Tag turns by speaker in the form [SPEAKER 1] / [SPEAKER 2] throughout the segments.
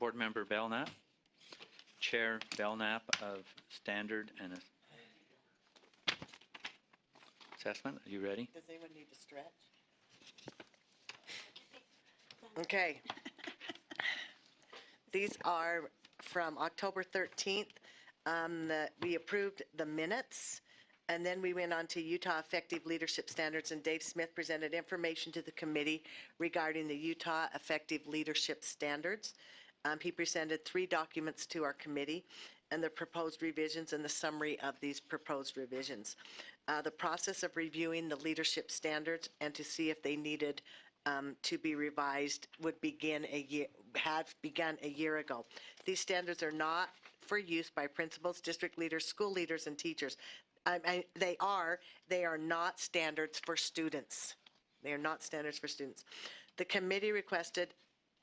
[SPEAKER 1] Board Member Belknap, Chair Belknap of Standard and Assessment. Are you ready?
[SPEAKER 2] Does anyone need to stretch? Okay. These are from October 13th. We approved the minutes, and then we went on to Utah Effective Leadership Standards, and Dave Smith presented information to the committee regarding the Utah Effective Leadership Standards. He presented 3 documents to our committee and the proposed revisions and the summary of these proposed revisions. The process of reviewing the leadership standards and to see if they needed to be revised had begun a year ago. These standards are not for use by principals, district leaders, school leaders, and teachers. They are not standards for students. They are not standards for students. The committee requested,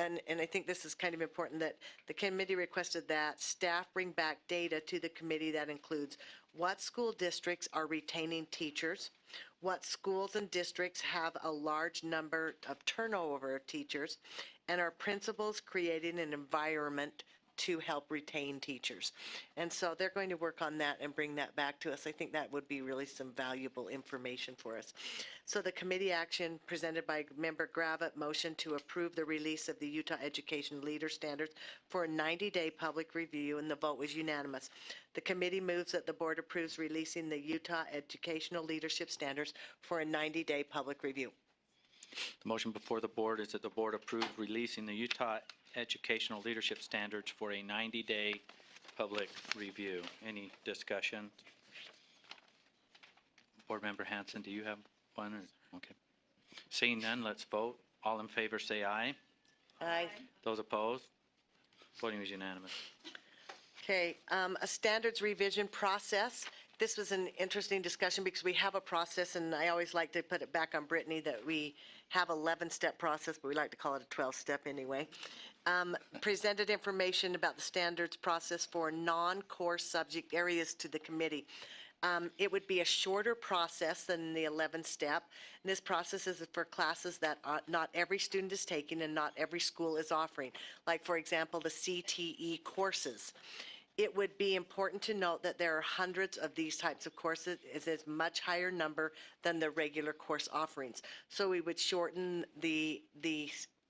[SPEAKER 2] and I think this is kind of important, that the committee requested that staff bring back data to the committee that includes what school districts are retaining teachers, what schools and districts have a large number of turnover of teachers, and are principals creating an environment to help retain teachers. And so they're going to work on that and bring that back to us. I think that would be really some valuable information for us. So the committee action presented by Member Gravitt, motion to approve the release of the Utah Education Leader Standards for a 90-day public review, and the vote was unanimous. The committee moves that the board approves releasing the Utah Educational Leadership Standards for a 90-day public review.
[SPEAKER 1] The motion before the board is that the board approve releasing the Utah Educational Leadership Standards for a 90-day public review. Any discussion? Board Member Hanson, do you have one? Okay. Seeing none, let's vote. All in favor say aye.
[SPEAKER 2] Aye.
[SPEAKER 1] Those opposed? Voting was unanimous.
[SPEAKER 2] Okay, a standards revision process. This was an interesting discussion because we have a process, and I always like to put it back on Brittany that we have 11-step process, but we like to call it a 12-step anyway. Presented information about the standards process for non-core subject areas to the committee. It would be a shorter process than the 11-step. This process is for classes that not every student is taking and not every school is offering, like, for example, the CTE courses. It would be important to note that there are hundreds of these types of courses. It's a much higher number than the regular course offerings. So we would shorten the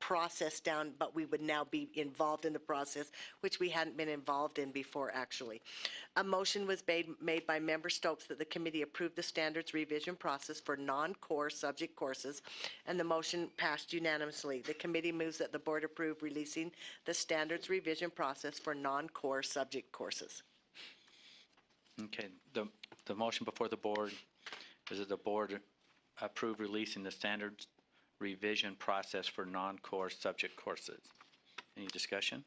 [SPEAKER 2] process down, but we would now be involved in the process, which we hadn't been involved in before, actually. A motion was made by Member Stokes that the committee approve the standards revision process for non-core subject courses, and the motion passed unanimously. The committee moves that the board approve releasing the standards revision process for non-core subject courses.
[SPEAKER 1] Okay. The motion before the board is that the board approve releasing the standards revision process for non-core subject courses. Any discussion?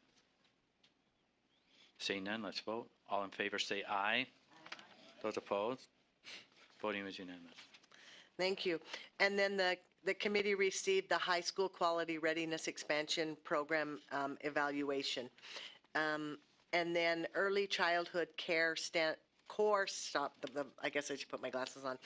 [SPEAKER 1] Seeing none, let's vote. All in favor say aye. Aye. Those opposed? Voting was unanimous.
[SPEAKER 2] Thank you. And then the committee received the High School Quality Readiness Expansion Program evaluation. And then early childhood care I guess I should put my glasses on.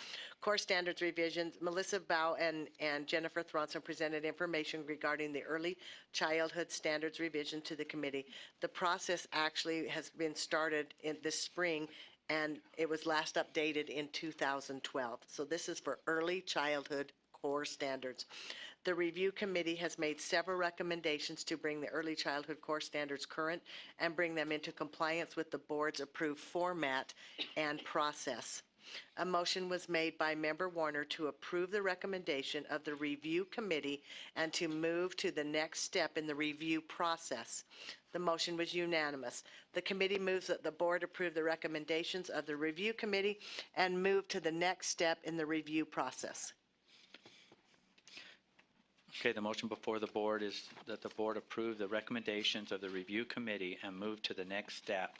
[SPEAKER 2] Core standards revisions. Melissa Bao and Jennifer Thronson presented information regarding the early childhood standards revision to the committee. The process actually has been started in this spring, and it was last updated in 2012. So this is for early childhood core standards. The review committee has made several recommendations to bring the early childhood core standards current and bring them into compliance with the board's approved format and process. A motion was made by Member Warner to approve the recommendation of the review committee and to move to the next step in the review process. The motion was unanimous. The committee moves that the board approve the recommendations of the review committee and move to the next step in the review process.
[SPEAKER 1] Okay, the motion before the board is that the board approve the recommendations of the review committee and move to the next step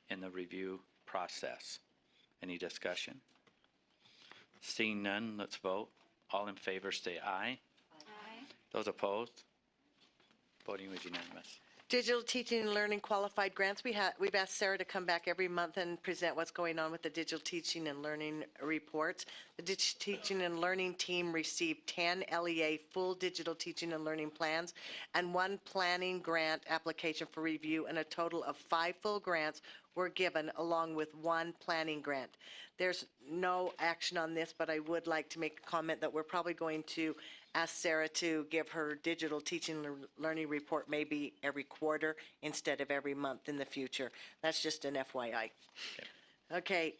[SPEAKER 1] in the review process. Any discussion? Seeing none, let's vote. All in favor say aye. Aye. Those opposed? Voting was unanimous.
[SPEAKER 2] Digital teaching and learning qualified grants. We've asked Sarah to come back every month and present what's going on with the digital teaching and learning reports. The digital teaching and learning team received 10 LEA full digital teaching and learning plans and 1 planning grant application for review, and a total of 5 full grants were given along with 1 planning grant. There's no action on this, but I would like to make a comment that we're probably going to ask Sarah to give her digital teaching and learning report maybe every quarter instead of every month in the future. That's just an FYI. Okay.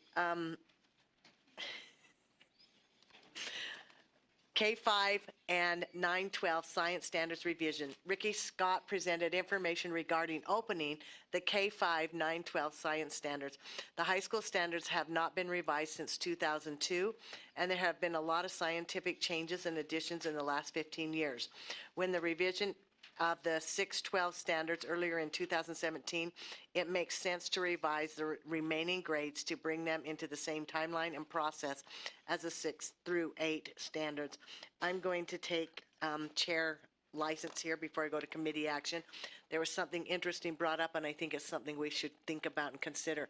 [SPEAKER 2] K-5 and 9-12 Science Standards Revision. Ricky Scott presented information regarding opening the K-5, 9-12 Science Standards. The high school standards have not been revised since 2002, and there have been a lot of scientific changes and additions in the last 15 years. When the revision of the 6-12 standards earlier in 2017, it makes sense to revise the remaining grades to bring them into the same timeline and process as the 6 through 8 standards. I'm going to take chair license here before I go to committee action. There was something interesting brought up, and I think it's something we should think about and consider.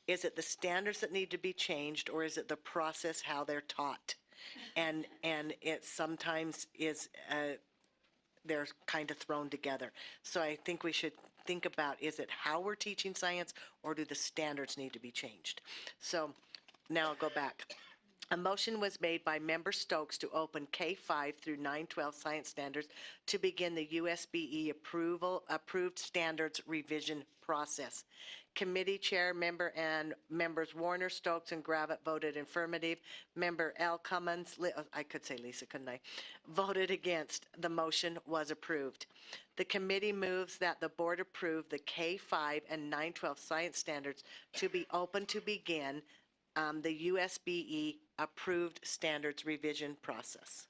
[SPEAKER 2] Is it the standards that need to be changed, or is it the process, how they're taught? And it sometimes is they're kind of thrown together. So I think we should think about, is it how we're teaching science, or do the standards need to be changed? So now I'll go back. A motion was made by Member Stokes to open K-5 through 9-12 science standards to begin the USBE approved standards revision process. Committee chair member and members Warner, Stokes, and Gravitt voted affirmative. Member L. Cummins, I could say Lisa, couldn't I, voted against. The motion was approved. The committee moves that the board approve the K-5 and 9-12 science standards to be open to begin the USBE approved standards revision process.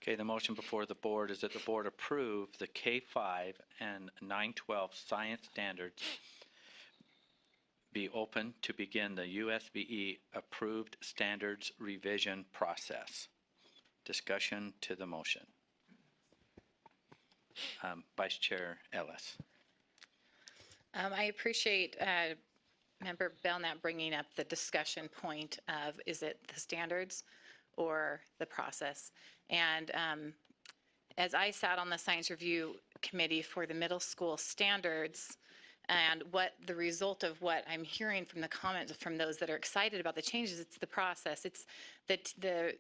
[SPEAKER 1] Okay, the motion before the board is that the board approve the K-5 and 9-12 science standards be open to begin the USBE approved standards revision process. Discussion to the motion. Vice Chair Ellis.
[SPEAKER 3] I appreciate Member Belknap bringing up the discussion point of, is it the standards or the process? And as I sat on the Science Review Committee for the middle school standards, and what the result of what I'm hearing from the comments from those that are excited about the changes, it's the process. It's the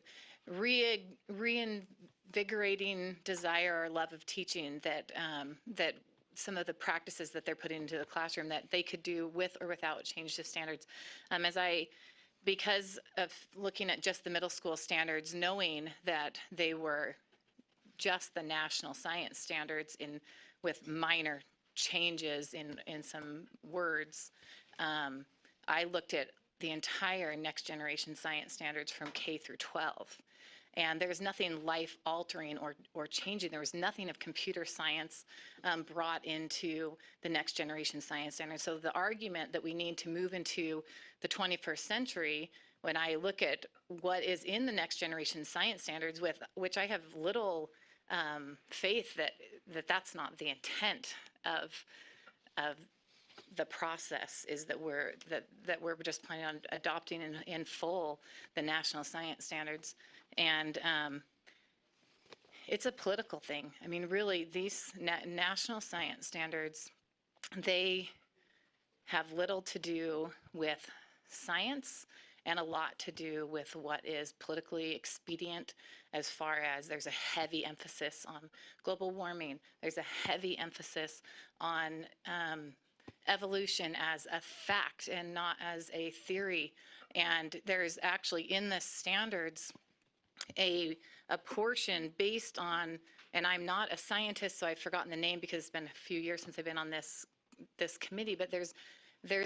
[SPEAKER 3] reinvigorating desire or love of teaching that that some of the practices that they're putting into the classroom that they could do with or without change to standards. Because of looking at just the middle school standards, knowing that they were just the national science standards with minor changes in some words, I looked at the entire next generation science standards from K through 12. And there's nothing life-altering or changing. There was nothing of computer science brought into the next generation science standards. So the argument that we need to move into the 21st century, when I look at what is in the next generation science standards, with which I have little faith that that's not the intent of the process, is that we're just planning on adopting in full the national science standards. And it's a political thing. I mean, really, these national science standards, they have little to do with science and a lot to do with what is politically expedient, as far as there's a heavy emphasis on global warming. There's a heavy emphasis on evolution as a fact and not as a theory. And there's actually in the standards a portion based on, and I'm not a scientist, so I've forgotten the name because it's been a few years since I've been on this committee, but there's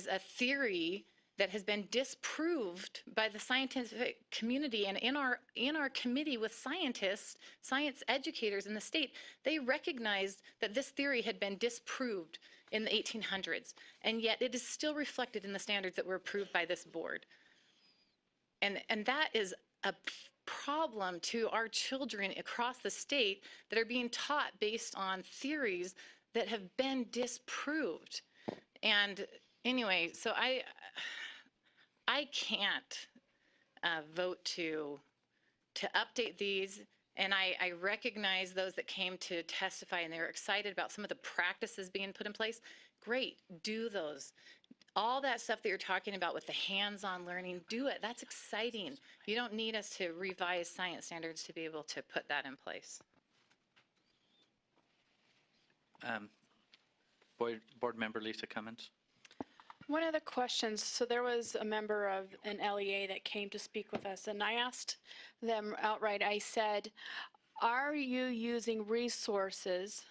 [SPEAKER 3] a theory that has been disproved by the scientific community, and in our committee with scientists, science educators in the state, they recognized that this theory had been disproved in the 1800s, and yet it is still reflected in the standards that were approved by this board. And that is a problem to our children across the state that are being taught based on theories that have been disproved. And anyway, so I can't vote to update these. And I recognize those that came to testify and they were excited about some of the practices being put in place. Great, do those. All that stuff that you're talking about with the hands-on learning, do it. That's exciting. You don't need us to revise science standards to be able to put that in place.
[SPEAKER 1] Board Member Lisa Cummins.
[SPEAKER 4] One of the questions, so there was a member of an LEA that came to speak with us, and I asked them outright, I said, are you using resources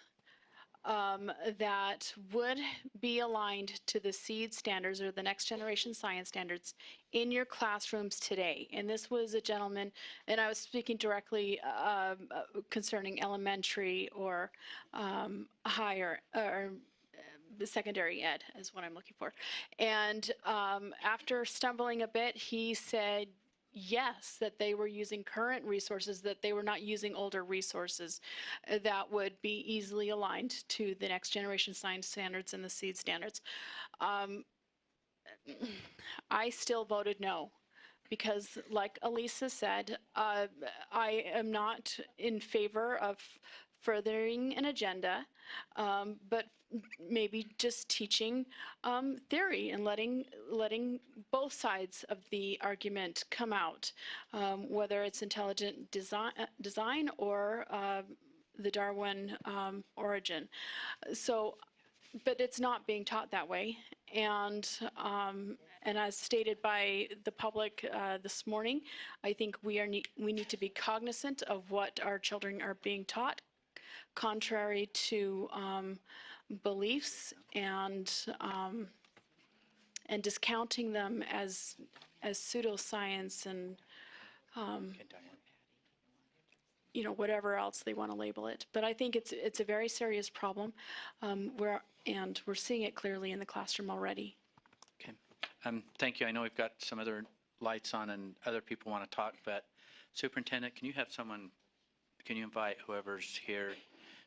[SPEAKER 4] that would be aligned to the SEED standards or the next generation science standards in your classrooms today? And this was a gentleman, and I was speaking directly concerning elementary or higher or secondary ed is what I'm looking for. And after stumbling a bit, he said yes, that they were using current resources, that they were not using older resources that would be easily aligned to the next generation science standards and the SEED standards. I still voted no, because like Elisa said, I am not in favor of furthering an agenda, but maybe just teaching theory and letting both sides of the argument come out, whether it's intelligent design or the Darwin origin. So, but it's not being taught that way, and as stated by the public this morning, I think we need to be cognizant of what our children are being taught, contrary to beliefs, and discounting them as pseudoscience and whatever else they want to label it. But I think it's a very serious problem, we're seeing it clearly in the classroom already.
[SPEAKER 1] Okay. Thank you. I know we've got some other lights on and other people want to talk, but Superintendent, can you invite whoever's here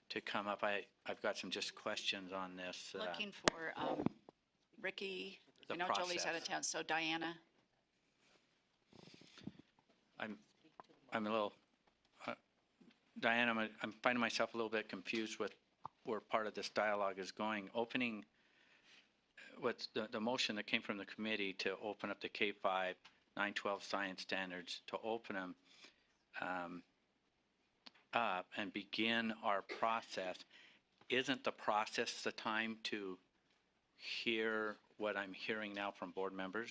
[SPEAKER 1] to come up? I've got some just questions on this.
[SPEAKER 5] Looking for Ricky.
[SPEAKER 1] The
[SPEAKER 5] I know Jolie's out of
[SPEAKER 1] process.
[SPEAKER 5] town, so Diana.
[SPEAKER 1] I'm a little, Diana, I'm finding myself a little bit confused with where part of this dialogue is going. Opening, what's the motion that came from the committee to open up the K-5, 912 science standards, to open them up and begin our process. Isn't the process the time to hear what I'm hearing now from board members?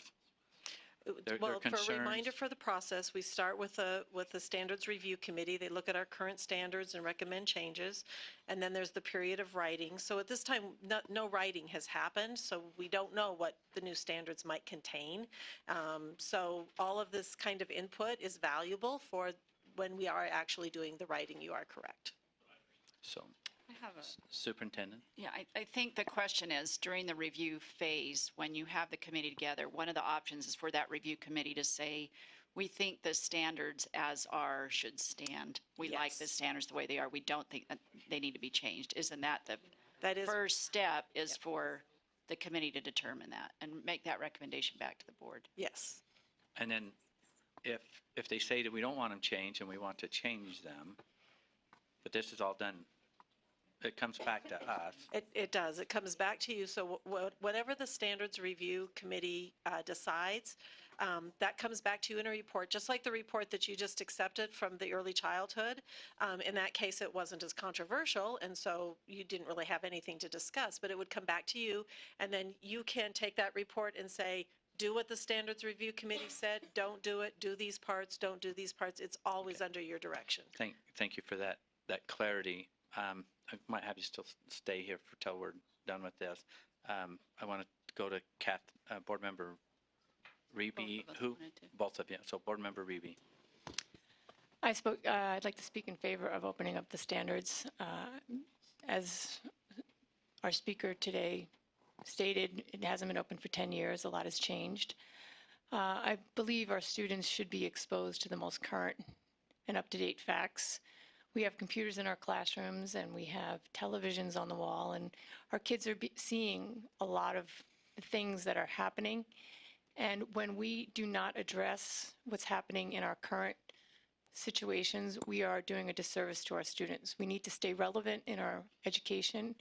[SPEAKER 6] Well, for a reminder for the process, we start with the Standards Review Committee. They look at our current standards and recommend changes, and then there's the period of writing. So at this time, no writing has happened, so we don't know what the new standards might contain. So all of this kind of input is valuable for when we are actually doing the writing. You are correct.
[SPEAKER 1] So,
[SPEAKER 5] I have
[SPEAKER 1] Superintendent?
[SPEAKER 5] Yeah, I think the question is, during the review phase, when you have the committee together, one of the options is for that review committee to say, we think the standards as are should stand. We like the
[SPEAKER 6] Yes.
[SPEAKER 5] standards the way they are. We don't think that they need to be changed. Isn't that the
[SPEAKER 6] That is
[SPEAKER 5] first step, is for the committee to determine that and make that recommendation back to the board?
[SPEAKER 6] yes.
[SPEAKER 1] And then if they say that we don't want them changed and we want to change them, but this is all done, it comes back to us.
[SPEAKER 6] It does. It comes back to you. So whatever the Standards Review Committee decides, that comes back to you in a report, just like the report that you just accepted from the early childhood. In that case, it wasn't as controversial, and so you didn't really have anything to discuss, but it would come back to you, and then you can take that report and say, do what the Standards Review Committee said, don't do it, do these parts, don't do these parts. It's always under your direction.
[SPEAKER 1] Thank you for that clarity. I might have you still stay here till we're done with this. I want to go to Board Member Reby.
[SPEAKER 5] Both of us
[SPEAKER 1] Who?
[SPEAKER 5] wanted to.
[SPEAKER 1] Both of you. So Board Member Reby.
[SPEAKER 7] I'd like to speak in favor of opening up the standards. As our speaker today stated, it hasn't been open for 10 years. A lot has changed. I believe our students should be exposed to the most current and up-to-date facts. we have computers in our classrooms and we have televisions on the wall, and our kids are seeing a lot of the things that are happening. And when we do not address what's happening in our current situations, we are doing a disservice to our students. We need to stay relevant in our education.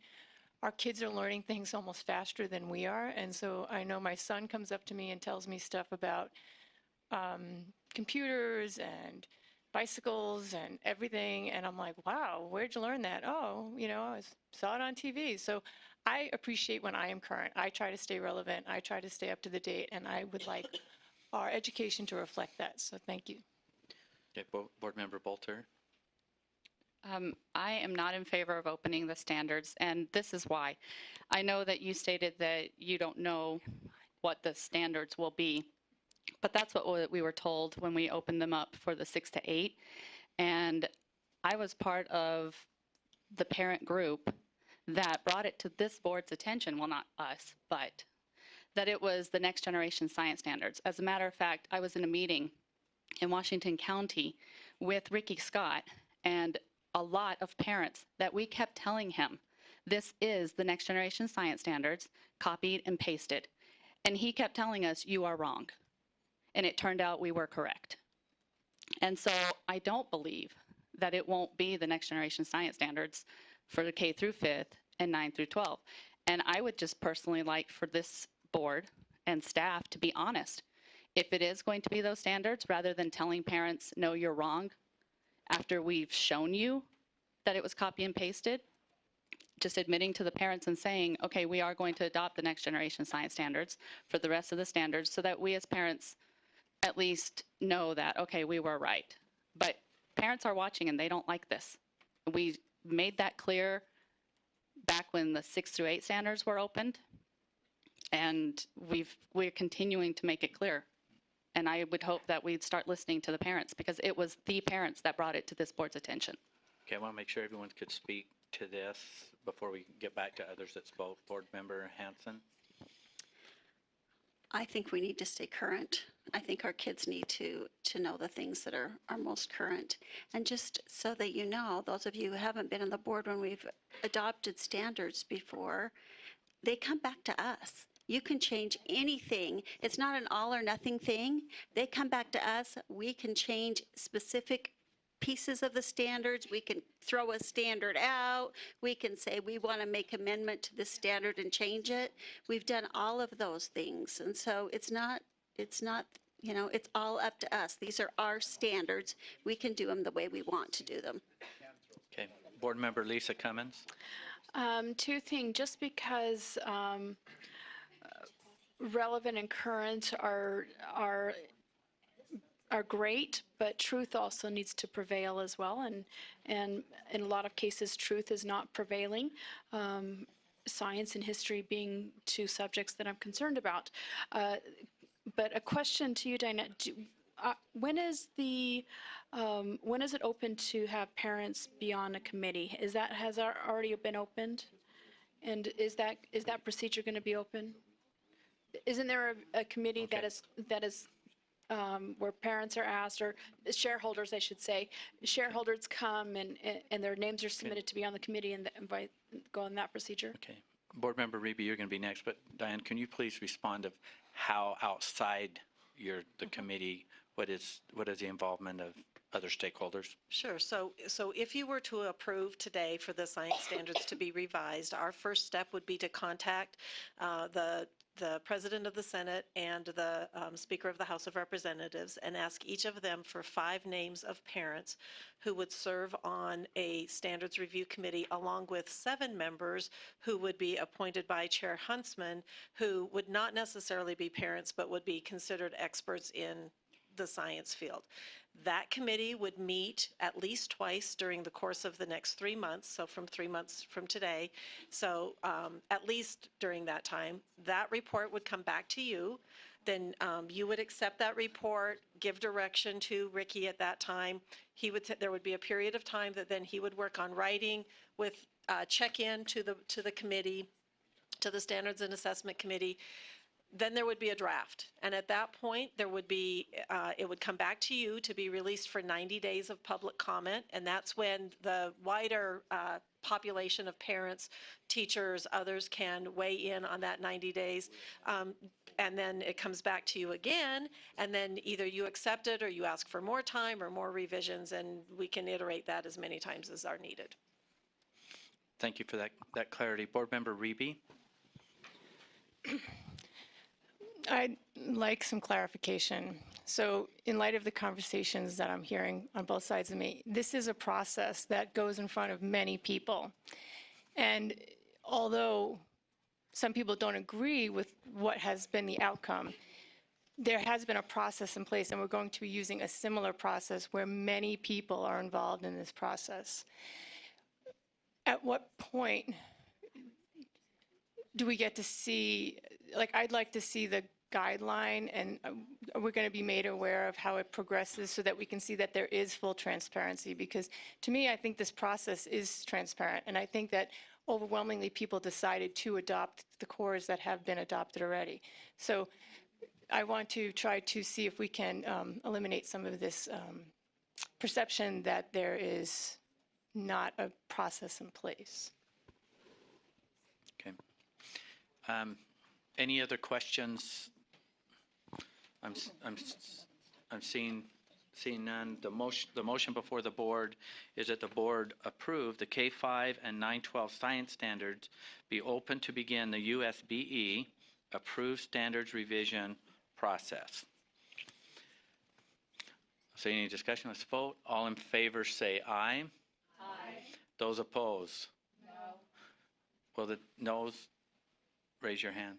[SPEAKER 7] Our kids are learning things almost faster than we are. And so I know my son comes up to me and tells me stuff about computers and bicycles and everything. And I'm like, wow, where'd you learn that? Oh, I saw it on TV. So I appreciate when I am current. I try to stay relevant. I try to stay up to the date. And I would like our education to reflect that. So thank you.
[SPEAKER 1] Okay, Board Member Bolter.
[SPEAKER 8] I am not in favor of opening the standards, and this is why. I know that you stated that you don't know what the standards will be, but that's what we were told when we opened them up for the 6 to 8. And I was part of the parent group that brought it to this board's attention, well, not us, but that it was the next generation science standards. As a matter of fact, I was in a meeting in Washington County with Ricky Scott and a lot of parents that we kept telling him, this is the next generation science standards, copied and pasted. And he kept telling us, you are wrong. And it turned out we were correct. And so I don't believe that it won't be the next generation science standards for the K through 5th and 9 through 12. And I would just personally like for this board and staff to be honest. If it is going to be those standards, rather than telling parents, no, you're wrong, after we've shown you that it was copy and pasted, just admitting to the parents and saying, okay, we are going to adopt the next generation science standards for the rest of the standards so that we as parents at least know that, okay, we were right. But parents are watching and they don't like this. We made that clear back when the 6 through 8 standards were opened, and we're continuing to make it clear. And I would hope that we'd start listening to the parents, because it was the parents that brought it to this board's attention.
[SPEAKER 1] Okay, I want to make sure everyone could speak to this before we get back to others that spoke. Board Member Hanson?
[SPEAKER 9] I think we need to stay current. I think our kids need to know the things that are most current. And just so that you know, those of you who haven't been on the board when we've adopted standards before, they come back to us. You can change anything. It's not an all or nothing thing. They come back to us. We can change specific pieces of the standards. We can throw a standard out. We can say we want to make amendment to this standard and change it. We've done all of those things. And so it's not, it's all up to us. These are our standards. We can do them the way we want to do them.
[SPEAKER 1] Okay, Board Member Lisa Cummins?
[SPEAKER 4] Two things, just because relevant and current are great, but truth also needs to prevail as well. And in a lot of cases, truth is not prevailing. Science and history being two subjects that I'm concerned about. But a question to you, Dinah. When is it open to have parents be on a committee? Has that already been opened? And is that procedure going to be open? Isn't there a committee
[SPEAKER 1] Okay.
[SPEAKER 4] that is where parents are asked, or shareholders, I should say, shareholders come and their names are submitted to be on the committee and go on that procedure?
[SPEAKER 1] Okay. Board Member Reby, you're going to be next, but Diane, can you please respond of how outside the committee, what is the involvement of other stakeholders?
[SPEAKER 6] Sure. So if you were to approve today for the science standards to be revised, our first step would be to contact the President of the Senate and the Speaker of the House of Representatives and ask each of them for 5 names of parents who would serve on a standards review committee, along with 7 members who would be appointed by Chair Huntsman, who would not necessarily be parents but would be considered experts in the science field. That committee would meet at least twice during the course of the next 3 months, so from 3 months from today. So at least during that time, that report would come back to you. Then you would accept that report, give direction to Ricky at that time. There would be a period of time that then he would work on writing with check-in to the committee, to the Standards and Assessment Committee. then there would be a draft. And at that point, there would be, it would come back to you to be released for 90 days of public comment. And that's when the wider population of parents, teachers, others can weigh in on that 90 days. And then it comes back to you again, and then either you accept it or you ask for more time or more revisions, and we can iterate that as many times as are needed.
[SPEAKER 1] Thank you for that clarity. Board Member Reby?
[SPEAKER 7] I'd like some clarification. So in light of the conversations that I'm hearing on both sides of me, this is a process that goes in front of many people. And although some people don't agree with what has been the outcome, there has been a process in place, and we're going to be using a similar process where many people are involved in this process. At what point do we get to see, like, I'd like to see the guideline, and we're going to be made aware of how it progresses so that we can see that there is full transparency. Because to me, I think this process is transparent, and I think that overwhelmingly people decided to adopt the cores that have been adopted already. So I want to try to see if we can eliminate some of this perception that there is not a process in place.
[SPEAKER 1] Okay. Any other questions? I'm seeing none. The motion before the board is that the board approve the K-5 and 912 science standards be open to begin the USBE approved standards revision process. So any discussion? Let's vote. All in favor say aye. Aye. Those opposed? No. Will the noes raise your hand?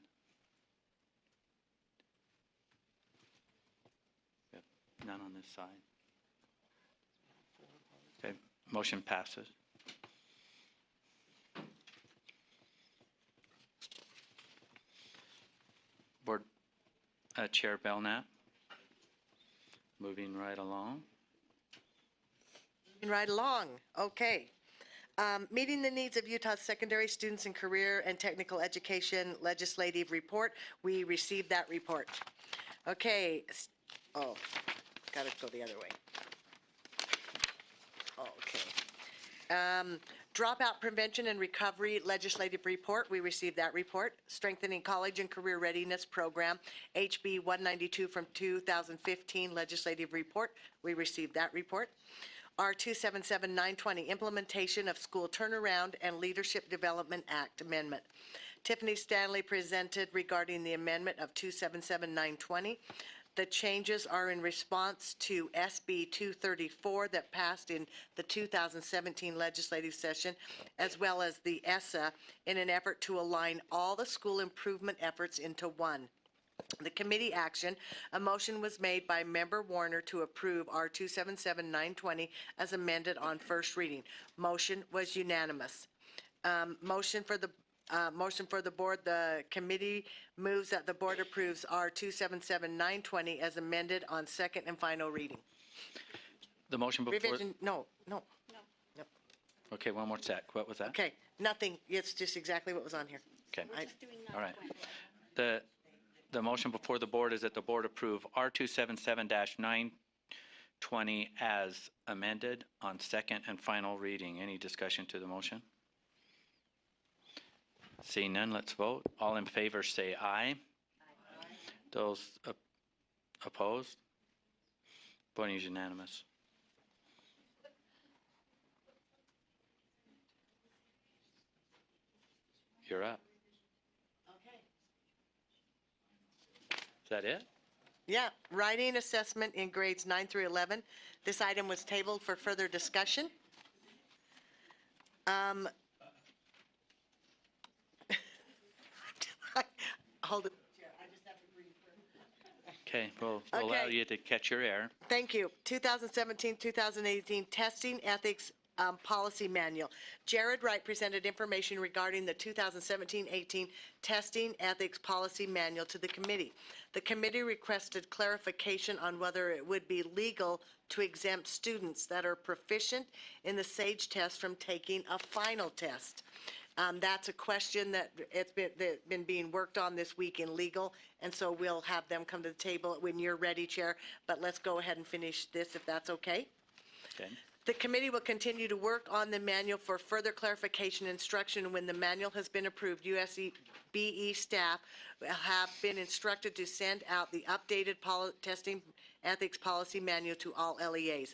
[SPEAKER 1] None on this side. Okay, motion passes. Board Chair Belknap, moving right along.
[SPEAKER 2] Right along, okay. Meeting the needs of Utah's secondary students in career and technical education legislative report. We received that report. Okay, oh, gotta go the other way. Okay. Dropout Prevention and Recovery Legislative Report, we received that report. Strengthening College and Career Readiness Program, HB 192 from 2015 Legislative Report, we received that report. R277920, Implementation of School Turnaround and Leadership Development Act Amendment. Tiffany Stanley presented regarding the amendment of 277920. The changes are in response to SB 234 that passed in the 2017 legislative session, as well as the ESSA, in an effort to align all the school improvement efforts into one. The committee action, a motion was made by Member Warner to approve R277920 as amended on first reading. Motion was unanimous. Motion for the board, the committee moves that the board approves R277920 as amended on second and final reading.
[SPEAKER 1] The motion before.
[SPEAKER 2] Revision, no.
[SPEAKER 1] Okay, one more sec. What was that?
[SPEAKER 2] Okay, nothing. It's just exactly what was on here.
[SPEAKER 1] Okay. All right. The motion before the board is that the board approve R277-920 as amended on second and final reading. Any discussion to the motion? Seeing none, let's vote. All in favor say aye. Aye. Those opposed? Voting is unanimous. You're up.
[SPEAKER 2] Okay.
[SPEAKER 1] Is that it?
[SPEAKER 2] Yeah, writing assessment in grades 9 through 11. This item was tabled for further discussion. Hold it.
[SPEAKER 1] Okay, we'll allow
[SPEAKER 2] Okay.
[SPEAKER 1] you to catch your air.
[SPEAKER 2] Thank you. 2017-2018 Testing Ethics Policy Manual. Jared Wright presented information regarding the 2017-18 Testing Ethics Policy Manual to the committee. The committee requested clarification on whether it would be legal to exempt students that are proficient in the SAGE test from taking a final test. That's a question that that's been being worked on this week in legal, and so we'll have them come to the table when you're ready, Chair. But let's go ahead and finish this, if that's okay.
[SPEAKER 1] Okay.
[SPEAKER 2] The committee will continue to work on the manual for further clarification and instruction. When the manual has been approved, USBE staff have been instructed to send out the updated testing ethics policy manual to all LEAs.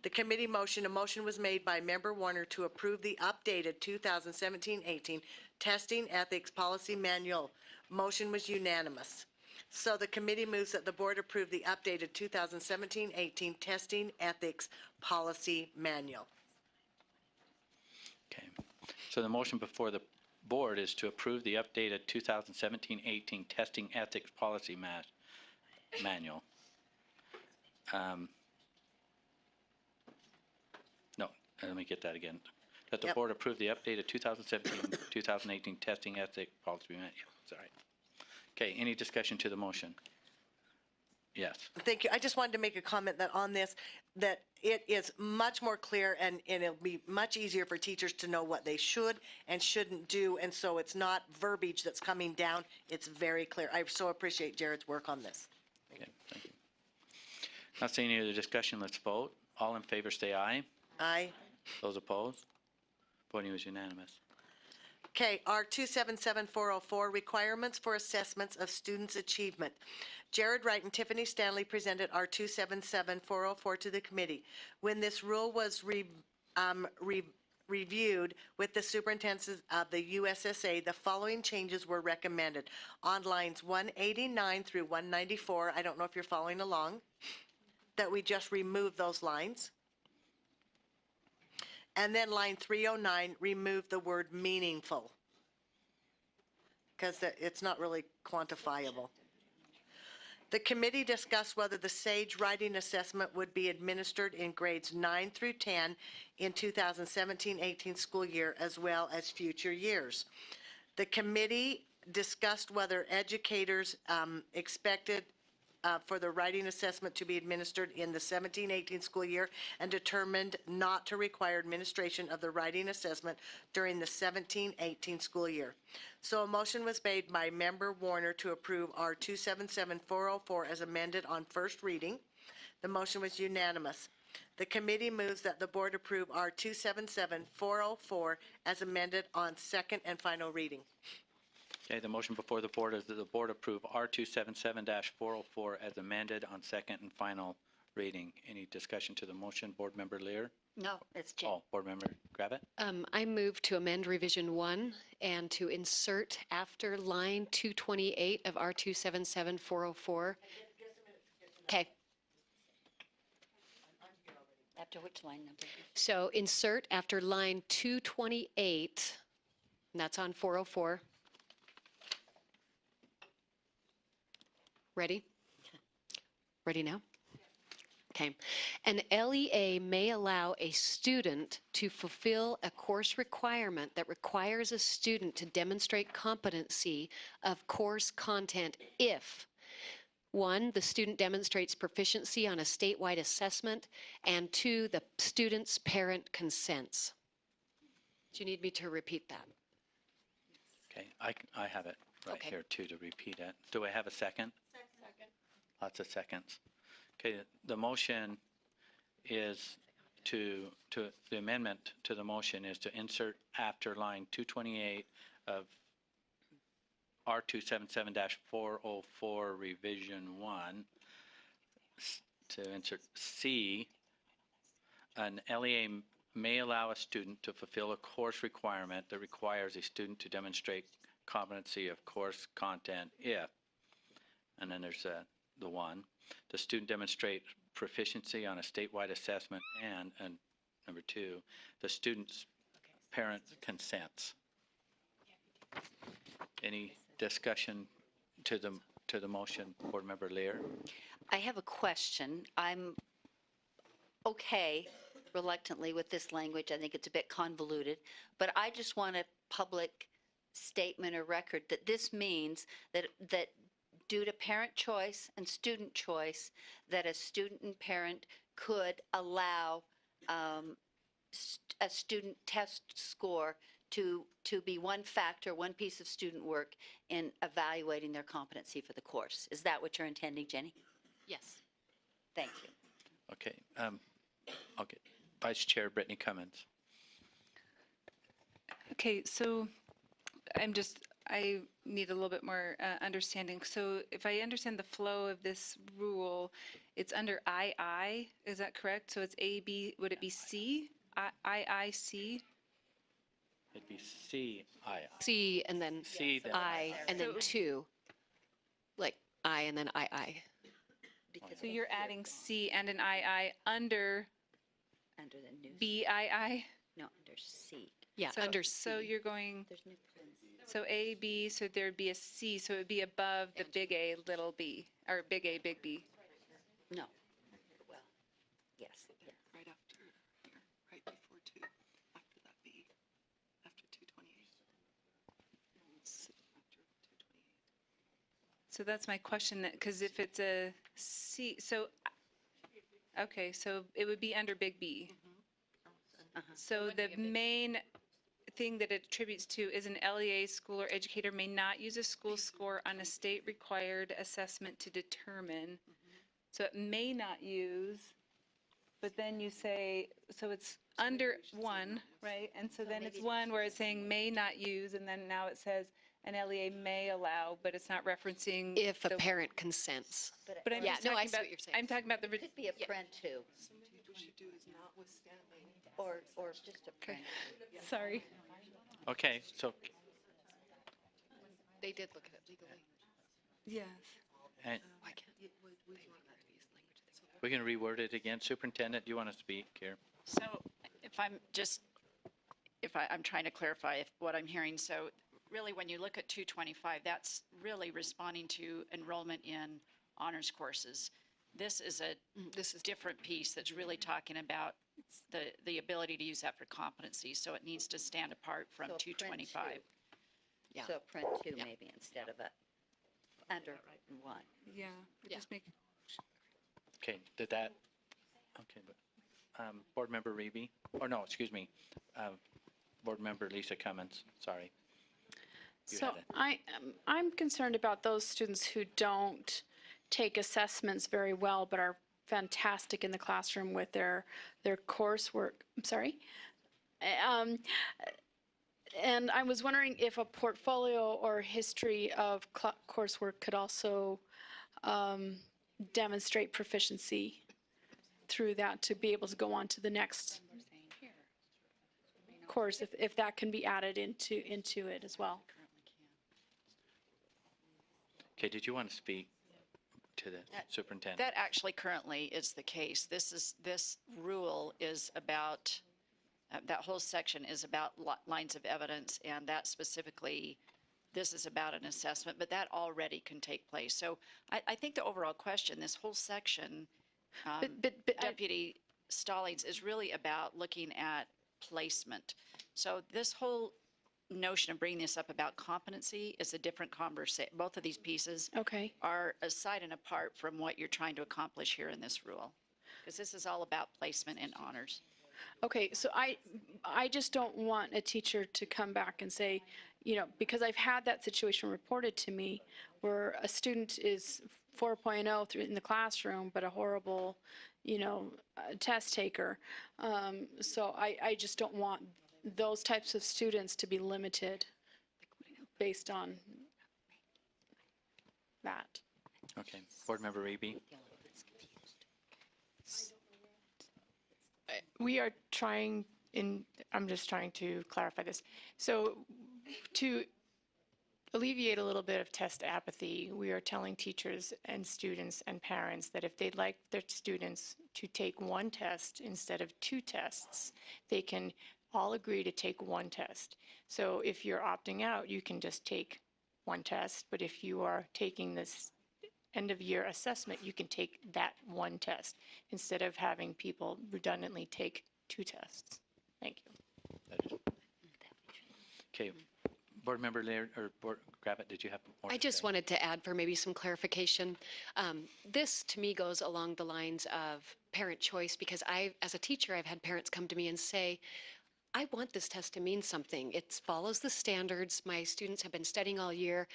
[SPEAKER 2] The committee a motion was made by Member Warner to approve the updated 2017-18 testing ethics policy manual. Motion was unanimous. So the committee moves that the board approve the updated 2017-18 testing ethics policy manual.
[SPEAKER 1] Okay. So the motion before the board is to approve the updated 2017-18 testing ethics policy manual. No, let me get that again. That the
[SPEAKER 2] Yep.
[SPEAKER 1] board approve the updated 2017-2018 testing ethics policy manual. Sorry. Okay, any discussion to the motion? Yes.
[SPEAKER 2] Thank you. I just wanted to make a comment that on this, that it is much more clear and it'll be much easier for teachers to know what they should and shouldn't do. And so it's not verbiage that's coming down. It's very clear. I so appreciate Jared's work on this.
[SPEAKER 1] Okay, thank you. Not seeing any other discussion, let's vote. All in favor say aye.
[SPEAKER 2] Aye.
[SPEAKER 1] Those opposed? Voting was unanimous.
[SPEAKER 2] Okay, R 277404, requirements for assessments of students' achievement. Jared Wright and Tiffany Stanley presented R 277404 to the committee. When this rule was reviewed with the superintendents of the USSA, the following changes were recommended. On lines 189 through 194, I don't know if you're following along, that we just remove those lines. And then line 309, remove the word meaningful, because it's not really quantifiable. The committee discussed whether the SAGE writing assessment would be administered in grades 9 through 10 in 2017-18 school year, as well as future years. The committee discussed whether educators expected for the writing assessment to be administered in the 17-18 school year and determined not to require administration of the writing assessment during the 17-18 school year. So a motion was made by Member Warner to approve R 277404 as amended on first reading. The motion was unanimous. The committee moves that the board approve R 277404 as amended on second and final reading.
[SPEAKER 1] Okay, the motion before the board is that the board approve R277-404 as amended on second and final reading. Any discussion to the motion? Board Member Lear?
[SPEAKER 9] No, it's Jane.
[SPEAKER 1] Oh, Board Member Gravitt?
[SPEAKER 10] I move to amend revision 1 and to insert after line 228 of R277404. Okay.
[SPEAKER 9] After which line number?
[SPEAKER 10] So insert after line 228, and that's on 404. Ready? Ready now? Okay. An LEA may allow a student to fulfill a course requirement that requires a student to demonstrate competency of course content if 1, the student demonstrates proficiency on a statewide assessment, and 2, the student's parent consents. Do you need me to repeat that?
[SPEAKER 1] Okay, I have it right
[SPEAKER 10] Okay.
[SPEAKER 1] here too to repeat it. Do I have a second? Second. Lots of seconds. Okay, the motion is the amendment to the motion is to insert after line 228 of R277-404 revision 1 to insert C, an LEA may allow a student to fulfill a course requirement that requires a student to demonstrate competency of course content if, and then there's the 1, the student demonstrate proficiency on a statewide assessment and number 2, the student's parent consents. Any discussion to the motion, Board Member Lear?
[SPEAKER 11] I have a question. I'm okay reluctantly with this language. I think it's a bit convoluted, but I just want a public statement or record that this means that due to parent choice and student choice, that a student and parent could allow a student test score to be one factor, one piece of student work in evaluating their competency for the course. Is that what you're intending, Jenny?
[SPEAKER 10] Yes.
[SPEAKER 11] Thank you.
[SPEAKER 1] Okay. Okay. Vice Chair Brittany Cummins.
[SPEAKER 12] Okay, so I need a little bit more understanding. So if I understand the flow of this rule, it's under II, is that correct? So it's A, B, would it be C? I, C?
[SPEAKER 1] It'd be C-I.
[SPEAKER 10] C and then
[SPEAKER 1] C, then
[SPEAKER 10] I and then
[SPEAKER 12] So-
[SPEAKER 10] 2. Like I and then I.
[SPEAKER 11] Because
[SPEAKER 12] So you're adding C and an II under
[SPEAKER 11] under the new,
[SPEAKER 12] BII?
[SPEAKER 11] no, under C.
[SPEAKER 10] Yeah,
[SPEAKER 12] So-
[SPEAKER 10] under
[SPEAKER 12] So
[SPEAKER 10] C.
[SPEAKER 12] you're going,
[SPEAKER 11] There's new parentheses.
[SPEAKER 12] so A, B, so there'd be a C, so it would be above the big A, little b, or big A, big B.
[SPEAKER 11] No. Well, yes, yeah.
[SPEAKER 13] Right after here, right before 2, after that B, after 228. After 228.
[SPEAKER 12] So that's my question, because if it's a C, so, okay, so it would be under big B. So the main thing that it attributes to is an LEA school or educator may not use a school score on a state-required assessment to determine. So it may not use, but then you say, so it's under 1, right? And so then it's 1 where it's saying may not use, and then now it says an LEA may allow, but it's not referencing.
[SPEAKER 10] If a
[SPEAKER 12] the-
[SPEAKER 10] parent consents.
[SPEAKER 12] But I'm
[SPEAKER 10] Yeah,
[SPEAKER 12] just
[SPEAKER 10] no, I
[SPEAKER 12] talking
[SPEAKER 10] see
[SPEAKER 12] about,
[SPEAKER 10] what you're saying.
[SPEAKER 12] I'm talking about the,
[SPEAKER 11] Could be a print too,
[SPEAKER 13] What we should do is notwithstanding.
[SPEAKER 11] or just a print.
[SPEAKER 12] sorry.
[SPEAKER 1] Okay, so,
[SPEAKER 10] They did look at it legally.
[SPEAKER 12] Yes.
[SPEAKER 1] and
[SPEAKER 10] Why can't
[SPEAKER 1] we can reword it again. Superintendent, do you want to speak here?
[SPEAKER 5] So if I'm just, I'm trying to clarify what I'm hearing. So really, when you look at 225, that's really responding to enrollment in honors courses. This is a different piece that's really talking about the ability to use that for competency. So it needs to stand apart from
[SPEAKER 11] So a print
[SPEAKER 5] 225.
[SPEAKER 11] too.
[SPEAKER 10] Yeah.
[SPEAKER 11] So print 2 maybe instead of a under 1.
[SPEAKER 12] Yeah,
[SPEAKER 10] Yeah.
[SPEAKER 12] just make,
[SPEAKER 1] Okay, did that, okay, but, Board Member Reby, or no, excuse me, Board Member Lisa Cummins, sorry. You
[SPEAKER 4] So
[SPEAKER 1] had it.
[SPEAKER 4] I'm concerned about those students who don't take assessments very well, but are fantastic in the classroom with their coursework. I'm sorry. And I was wondering if a portfolio or history of coursework could also demonstrate proficiency through that to be able to go on to the next course, if that can be added into it as well.
[SPEAKER 1] Okay, did you want to speak to the superintendent?
[SPEAKER 5] That actually currently is the case. This rule is about, that whole section is about lines of evidence, and that specifically, this is about an assessment, but that already can take place. So I think the overall question, this whole section,
[SPEAKER 4] But
[SPEAKER 5] Deputy Stallings, is really about looking at placement. So this whole notion of bringing this up about competency is a different conversation. Both of these pieces
[SPEAKER 4] Okay.
[SPEAKER 5] are aside and apart from what you're trying to accomplish here in this rule. Because this is all about placement and honors.
[SPEAKER 4] Okay, so I just don't want a teacher to come back and say, because I've had that situation reported to me where a student is 4.0 in the classroom, but a horrible, test taker. So I just don't want those types of students to be limited based on that.
[SPEAKER 1] Okay, Board Member Reby?
[SPEAKER 7] We are trying I'm just trying to clarify this. So to alleviate a little bit of test apathy, we are telling teachers and students and parents that if they'd like their students to take one test instead of 2 tests, they can all agree to take 1 test. So if you're opting out, you can just take 1 test, but if you are taking this end of year assessment, you can take that 1 test instead of having people redundantly take 2 tests. Thank you.
[SPEAKER 1] Okay, Board Member Laird, or Board Gravitt, did you have more?
[SPEAKER 10] I
[SPEAKER 1] to
[SPEAKER 10] just
[SPEAKER 1] say?
[SPEAKER 10] wanted to add for maybe some clarification. This, to me, goes along the lines of parent choice because as a teacher, I've had parents come to me and say, I want this test to mean something. It follows the standards. My students have been studying all year.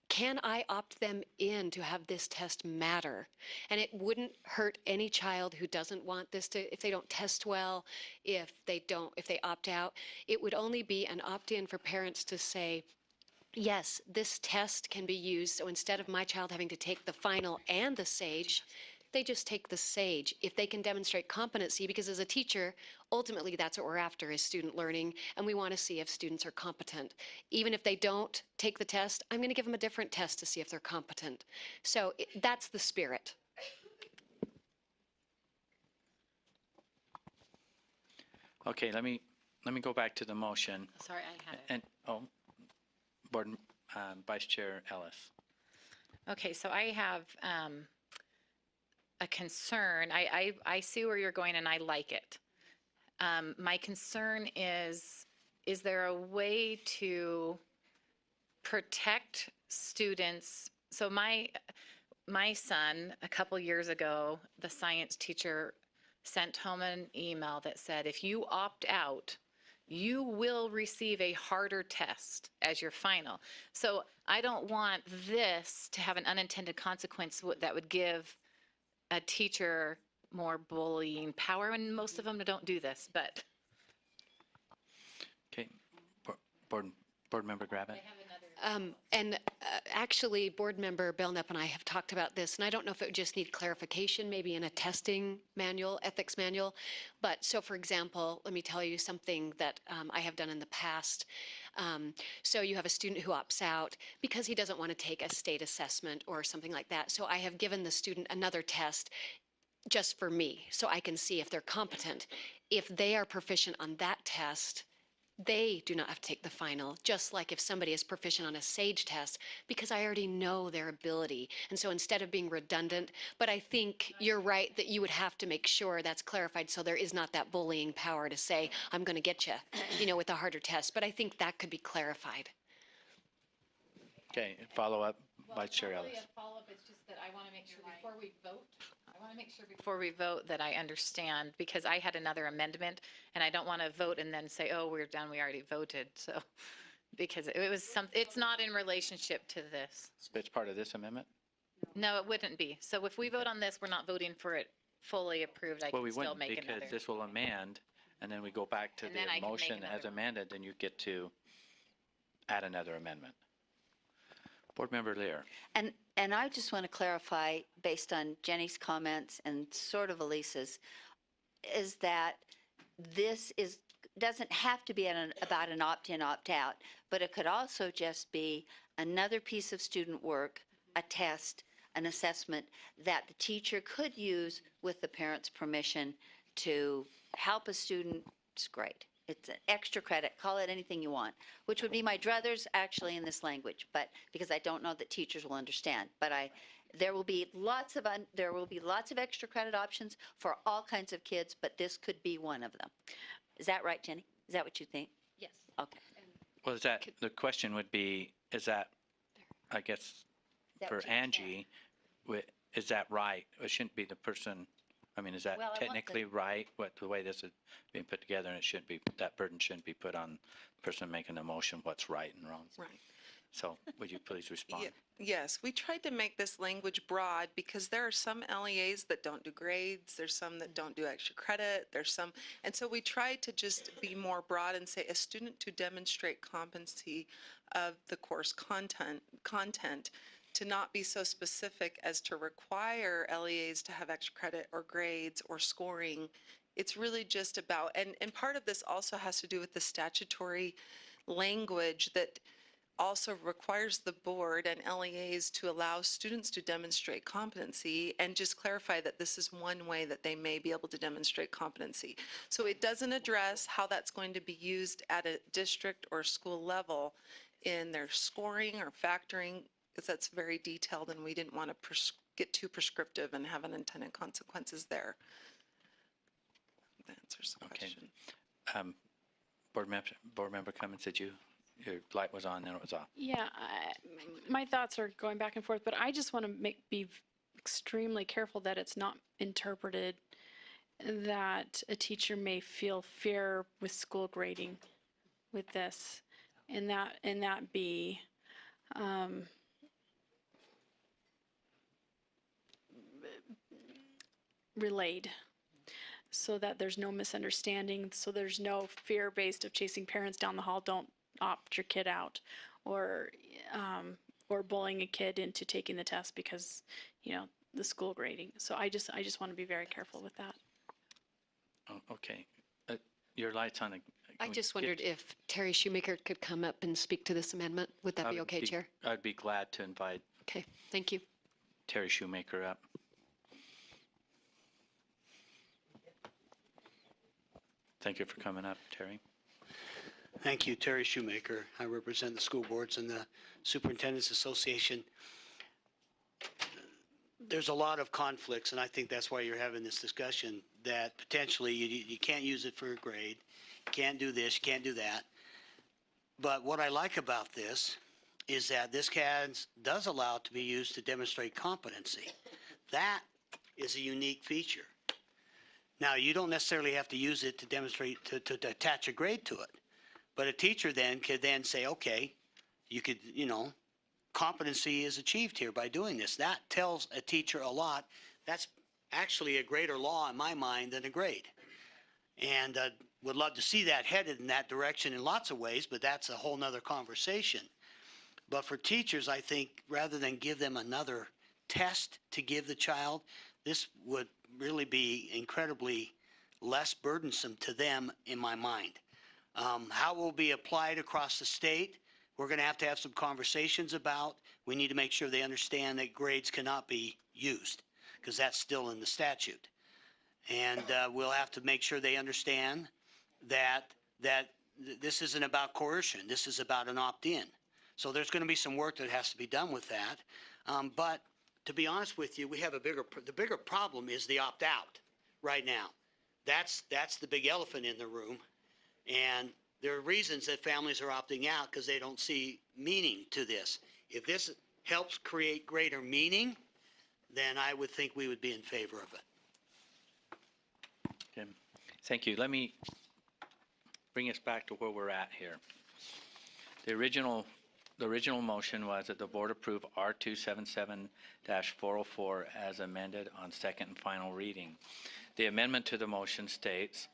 [SPEAKER 10] Can I opt them in to have this test matter? And it wouldn't hurt any child who doesn't want this to, if they don't test well, if they opt out. It would only be an opt-in for parents to say, yes, this test can be used. So instead of my child having to take the final and the SAGE, they just take the SAGE if they can demonstrate competency, because as a teacher, ultimately that's what we're after is student learning, and we want to see if students are competent. Even if they don't take the test, I'm going to give them a different test to see if they're competent. So that's the spirit.
[SPEAKER 1] Okay, let me go back to the motion.
[SPEAKER 3] Sorry, I had it.
[SPEAKER 1] And, Board, Vice Chair Ellis.
[SPEAKER 3] Okay, so I have a concern. I see where you're going and I like it. My concern is there a way to protect students? So my son, a couple years ago, the science teacher sent home an email that said, if you opt out, you will receive a harder test as your final. So I don't want this to have an unintended consequence that would give a teacher more bullying power, and most of them don't do this, but.
[SPEAKER 1] Okay, Board Member Gravitt.
[SPEAKER 10] Actually, Board Member Belknap and I have talked about this, and I don't know if it would just need clarification, maybe in a testing manual, ethics manual. But so, for example, let me tell you something that I have done in the past. So you have a student who opts out because he doesn't want to take a state assessment or something like that. So I have given the student another test just for me, so I can see if they're competent. If they are proficient on that test, they do not have to take the final, just like if somebody is proficient on a SAGE test, because I already know their ability. And so instead of being redundant, but I think you're right that you would have to make sure that's clarified so there is not that bullying power to say, I'm going to get you, with a harder test. But I think that could be clarified.
[SPEAKER 1] Okay, follow up, Vice Chair Ellis.
[SPEAKER 3] A follow-up, it's just that I want to make sure before we vote that I understand, because I had another amendment, and I don't want to vote and then say, oh, we're done, we already voted, so, because it was it's not in relationship to this.
[SPEAKER 1] It's part of this amendment?
[SPEAKER 3] No, it wouldn't be. So if we vote on this, we're not voting for it fully approved, I
[SPEAKER 1] Well,
[SPEAKER 3] can
[SPEAKER 1] we
[SPEAKER 3] still
[SPEAKER 1] wouldn't,
[SPEAKER 3] make
[SPEAKER 1] because
[SPEAKER 3] another.
[SPEAKER 1] this will amend, and then we go back to
[SPEAKER 3] And then I
[SPEAKER 1] the
[SPEAKER 3] can make
[SPEAKER 1] motion
[SPEAKER 3] another
[SPEAKER 1] as
[SPEAKER 3] one.
[SPEAKER 1] amended, then you get to add another amendment. Board Member Lear.
[SPEAKER 11] And I just want to clarify, based on Jenny's comments and sort of Elisa's, is that this doesn't have to be about an opt-in, opt-out, but it could also just be another piece of student work, a test, an assessment that the teacher could use with the parent's permission to help a student's grade. It's an extra credit, call it anything you want, which would be my druthers actually in this language, but because I don't know that teachers will understand. But there will be lots of extra credit options for all kinds of kids, but this could be one of them. Is that right, Jenny? Is that what you think?
[SPEAKER 10] Yes.
[SPEAKER 11] Okay.
[SPEAKER 1] Well, the question would be, is that, I guess,
[SPEAKER 11] Is that
[SPEAKER 1] for
[SPEAKER 11] what you were
[SPEAKER 1] Angie, is that right? It shouldn't be the person, I mean, is that
[SPEAKER 11] Well, I want
[SPEAKER 1] technically right, the way this is being put together, and it shouldn't be, that burden shouldn't be put on the person making the motion, what's right and wrong?
[SPEAKER 13] Right.
[SPEAKER 1] So would you please respond?
[SPEAKER 13] Yes, we tried to make this language broad because there are some LEAs that don't do grades, there's some that don't do extra credit, and so we tried to just be more broad and say a student to demonstrate competency of the course content to not be so specific as to require LEAs to have extra credit or grades or scoring. It's really just about, and part of this also has to do with the statutory language that also requires the board and LEAs to allow students to demonstrate competency, and just clarify that this is one way that they may be able to demonstrate competency. So it doesn't address how that's going to be used at a district or school level in their scoring or factoring, because that's very detailed and we didn't want to get too prescriptive and have unintended consequences there. That answers the
[SPEAKER 1] Okay.
[SPEAKER 13] question.
[SPEAKER 1] Board Member Cummins, your light was on, then it was off.
[SPEAKER 4] Yeah, my thoughts are going back and forth, but I just want to be extremely careful that it's not interpreted that a teacher may feel fear with school grading with this, and that be relayed, so that there's no misunderstanding, so there's no fear-based of chasing parents down the hall, don't opt your kid out, or bullying a kid into taking the test because, the school grading. So I just want to be very careful with that.
[SPEAKER 1] Oh, okay. Your light's on.
[SPEAKER 10] I just wondered if Terry Shoemaker could come up and speak to this amendment. Would that be okay, Chair?
[SPEAKER 1] I'd be glad to invite
[SPEAKER 10] Okay, thank you.
[SPEAKER 1] Terry Shoemaker up. Thank you for coming up, Terry.
[SPEAKER 14] Thank you, Terry Shoemaker. I represent the school boards and the Superintendent's Association. There's a lot of conflicts, and I think that's why you're having this discussion, that potentially you can't use it for a grade, you can't do this, you can't do that. But what I like about this is that this does allow it to be used to demonstrate competency. That is a unique feature. Now, you don't necessarily have to use it to demonstrate, to attach a grade to it. But a teacher then could then say, okay, you could, competency is achieved here by doing this. That tells a teacher a lot. That's actually a greater law in my mind than a grade. And would love to see that headed in that direction in lots of ways, but that's a whole nother conversation. But for teachers, I think rather than give them another test to give the child, this would really be incredibly less burdensome to them in my mind. How it will be applied across the state, we're going to have some conversations about. We need to make sure they understand that grades cannot be used, because that's still in the statute. And we'll have to make sure they understand that this isn't about coercion. This is about an opt-in. So there's going to be some work that has to be done with that. But to be honest with you, we have the bigger problem is the opt-out right now. That's the big elephant in the room. And there are reasons that families are opting out because they don't see meaning to this. If this helps create greater meaning, then I would think we would be in favor of it.
[SPEAKER 1] Okay. Thank you. Let me bring us back to where we're at here. The original motion was that the board approve R277-404 as amended on second and final reading. The amendment to the motion states,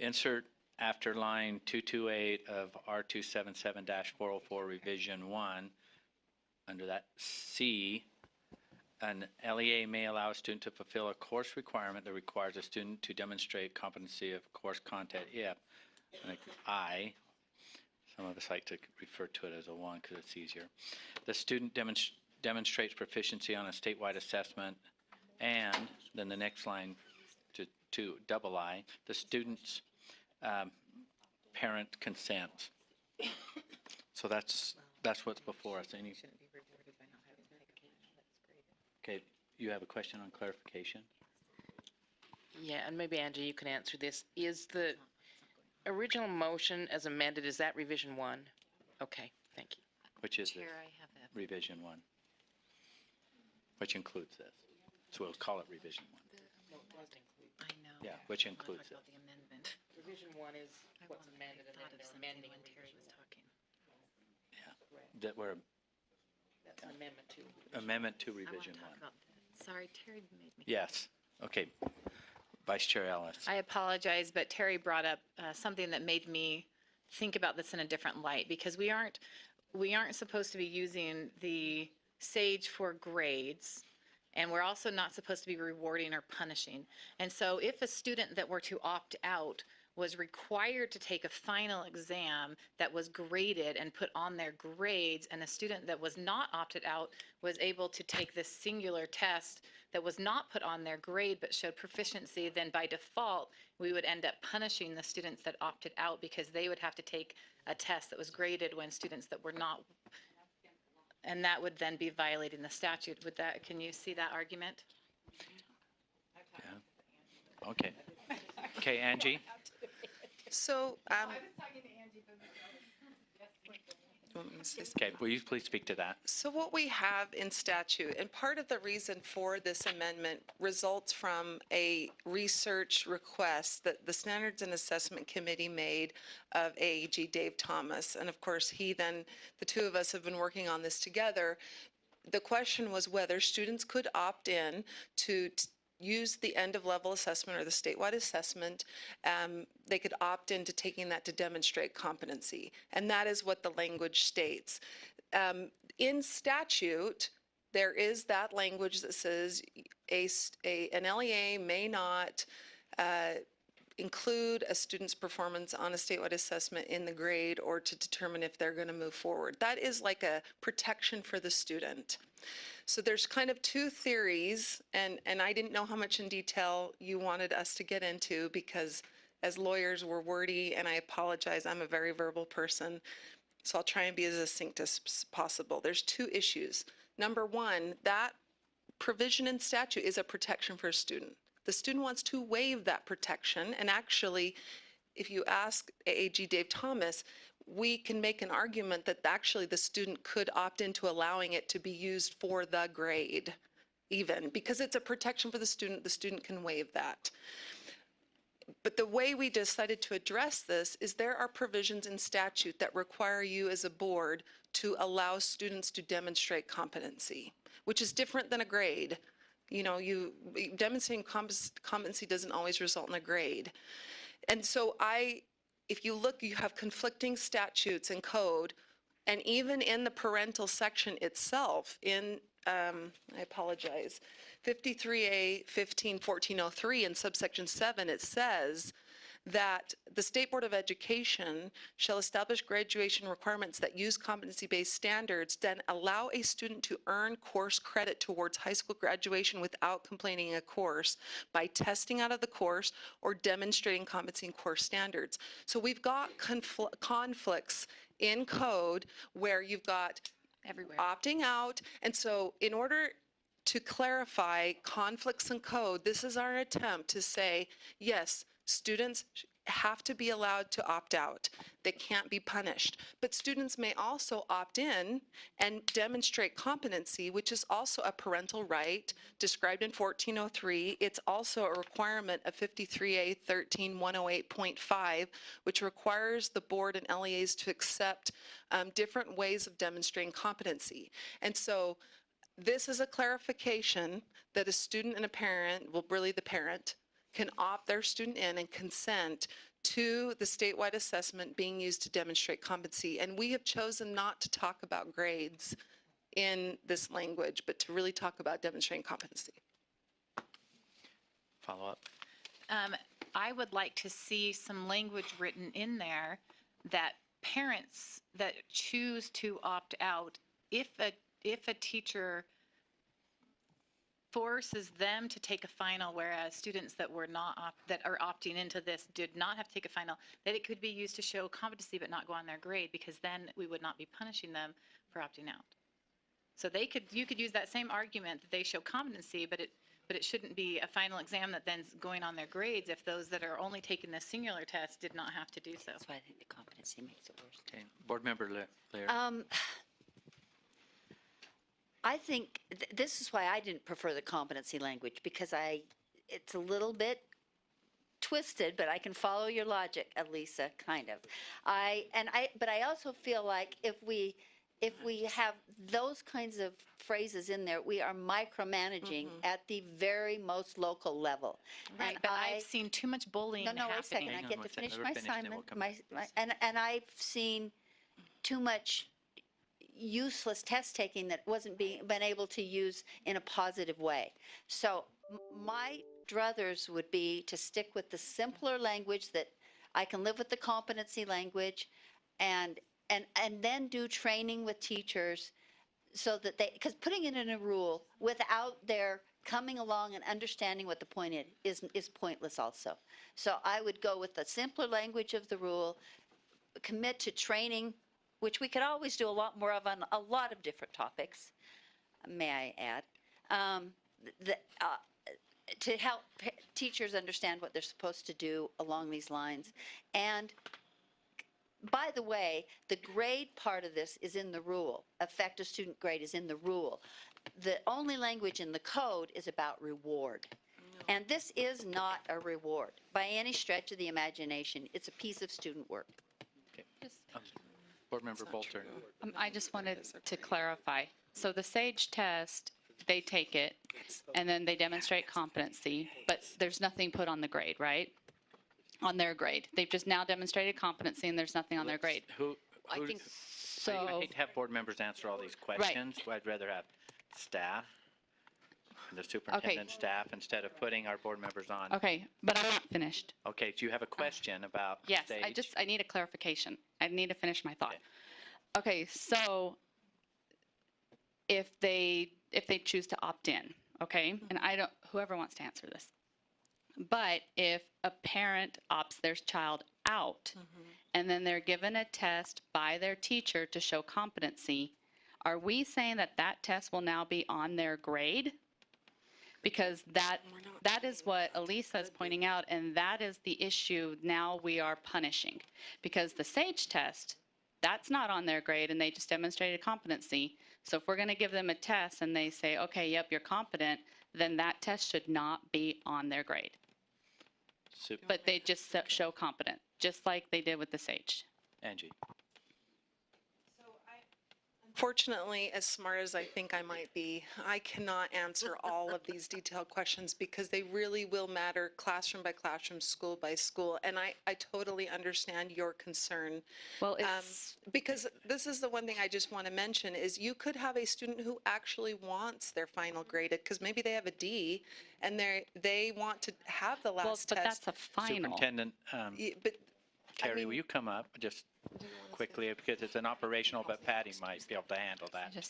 [SPEAKER 1] insert after line 228 of R277-404 revision 1, under that C, an LEA may allow a student to fulfill a course requirement that requires a student to demonstrate competency of course content if, like I, some of us like to refer to it as a 1 because it's easier. The student demonstrates proficiency on a statewide assessment, and then the next line to double I, the student's parent consents. So that's what's before us. Okay, you have a question on clarification?
[SPEAKER 15] Yeah, and maybe Angie, you can answer this. Is the original motion as amended, is that revision 1? Okay, thank you.
[SPEAKER 1] Which is
[SPEAKER 3] Chair, I have that.
[SPEAKER 1] revision 1, which includes this. So we'll call it revision 1.
[SPEAKER 3] I know.
[SPEAKER 1] Yeah, which includes
[SPEAKER 3] What
[SPEAKER 1] it.
[SPEAKER 3] about the amendment?
[SPEAKER 15] Revision 1 is what's amended, and then they're amending
[SPEAKER 3] when Terry was talking.
[SPEAKER 1] That we're
[SPEAKER 15] That's an amendment to.
[SPEAKER 1] amendment to
[SPEAKER 3] I want
[SPEAKER 1] revision
[SPEAKER 3] to talk
[SPEAKER 1] 1.
[SPEAKER 3] about that. Sorry, Terry made me.
[SPEAKER 1] Yes. Okay. Vice Chair Ellis.
[SPEAKER 3] I apologize, but Terry brought up something that made me think about this in a different light, because we aren't supposed to be using the SAGE for grades, and we're also not supposed to be rewarding or punishing. And so if a student that were to opt out was required to take a final exam that was graded and put on their grades, and a student that was not opted out was able to take this singular test that was not put on their grade but showed proficiency, then by default, we would end up punishing the students that opted out because they would have to take a test that was graded when students that were not, and that would then be violating the statute. Can you see that argument?
[SPEAKER 1] Yeah. Okay. Okay, Angie.
[SPEAKER 13] So, want me to say something?
[SPEAKER 1] Okay, will you please speak to that?
[SPEAKER 13] So what we have in statute, and part of the reason for this amendment results from a research request that the Standards and Assessment Committee made of AAG Dave Thomas. And of course, the two of us have been working on this together. The question was whether students could opt in to use the end-of-level assessment or the statewide assessment. They could opt into taking that to demonstrate competency. And that is what the language states. In statute, there is that language that says an LEA may not include a student's performance on a statewide assessment in the grade or to determine if they're going to move forward. That is like a protection for the student. So there's kind of two theories, and I didn't know how much in detail you wanted us to get into because as lawyers we're wordy, and I apologize, I'm a very verbal person, so I'll try and be as succinct as possible. There's two issues. Number one, that provision in statute is a protection for a student. The student wants to waive that protection, and actually, if you ask AAG Dave Thomas, we can make an argument that actually the student could opt into allowing it to be used for the grade, even because it's a protection for the student can waive that. But the way we decided to address this is there are provisions in statute that require you as a board to allow students to demonstrate competency, which is different than a grade. You know, demonstrating competency doesn't always result in a grade. And so if you look, you have conflicting statutes and code, and even in the parental section itself, in, I apologize, 53A 15-1403 in subsection 7, it says that the State Board of Education shall establish graduation requirements that use competency-based standards, then allow a student to earn course credit towards high school graduation without completing a course by testing out of the course or demonstrating competency in course standards. So we've got conflicts in code where you've got
[SPEAKER 3] Everywhere.
[SPEAKER 13] opting out, and so in order to clarify conflicts in code, this is our attempt to say, yes, students have to be allowed to opt out. They can't be punished. But students may also opt in and demonstrate competency, which is also a parental right described in 1403. It's also a requirement of 53A 13-108.5, which requires the board and LEAs to accept different ways of demonstrating competency. And so this is a clarification that a student and a parent, well, really the parent, can opt their student in and consent to the statewide assessment being used to demonstrate competency. And we have chosen not to talk about grades in this language, but to really talk about demonstrating competency.
[SPEAKER 1] Follow up.
[SPEAKER 3] I would like to see some language written in there that parents that choose to opt out, if a teacher forces them to take a final, whereas students that were not that are opting into this did not have to take a final, that it could be used to show competency but not go on their grade, because then we would not be punishing them for opting out. So you could use that same argument that they show competency, but it shouldn't be a final exam that then's going on their grades if those that are only taking the singular test did not have to do so.
[SPEAKER 11] That's why I think the competency makes it worse.
[SPEAKER 1] Okay, Board Member Lair.
[SPEAKER 11] I think this is why I didn't prefer the competency language, because it's a little bit twisted, but I can follow your logic, Elisa, kind of. But I also feel like if we have those kinds of phrases in there, we are micromanaging at the very most local level.
[SPEAKER 3] Right, but I've seen too much bullying
[SPEAKER 11] No, wait a second.
[SPEAKER 3] happening.
[SPEAKER 11] I get to finish my assignment. And I've seen too much useless test taking that wasn't been able to use in a positive way. So my druthers would be to stick with the simpler language that I can live with the competency language, and then do training with teachers so that because putting it in a rule without their coming along and understanding what the point is pointless also. So I would go with the simpler language of the rule, commit to training, which we could always do a lot more of on a lot of different topics, may I add, to help teachers understand what they're supposed to do along these lines, and by the way, the grade part of this is in the rule. Effective student grade is in the rule. The only language in the code is about reward. And this is not a reward by any stretch of the imagination. It's a piece of student work.
[SPEAKER 1] Board Member Bolter.
[SPEAKER 8] I just wanted to clarify. So the SAGE test, they take it, and then they demonstrate competency, but there's nothing put on the grade, right? On their grade. They've just now demonstrated competency, and there's nothing on their grade.
[SPEAKER 10] I think
[SPEAKER 8] So,
[SPEAKER 1] I hate to have board members answer all these questions. I'd rather have staff, and the superintendent staff, instead of putting our board members on.
[SPEAKER 8] okay, but I'm not finished.
[SPEAKER 1] Okay, do you have a question about
[SPEAKER 8] Yes,
[SPEAKER 1] SAGE?
[SPEAKER 8] I need a clarification. I need to finish my thought. Okay, so if they choose to opt in, okay, and whoever wants to answer this. But if a parent opts their child out and then they're given a test by their teacher to show competency, are we saying that that test will now be on their grade? Because that is what Elisa is pointing out, and that is the issue now we are punishing. Because the SAGE test, that's not on their grade, and they just demonstrated competency. So if we're going to give them a test and they say, okay, yep, you're competent, then that test should not be on their grade. But they just show competent, just like they did with the SAGE.
[SPEAKER 1] Angie.
[SPEAKER 13] Fortunately, as smart as I think I might be, I cannot answer all of these detailed questions because they really will matter classroom by classroom, school by school. And I totally understand your concern.
[SPEAKER 8] Well, it's...
[SPEAKER 13] because this is the one thing I just want to mention is you could have a student who actually wants their final graded because maybe they have a D and they want to have the last
[SPEAKER 8] but
[SPEAKER 13] test.
[SPEAKER 8] that's a final.
[SPEAKER 1] Superintendent,
[SPEAKER 13] But
[SPEAKER 1] Terry, will you come up just quickly, because it's an operational, but Patty might be able to handle that.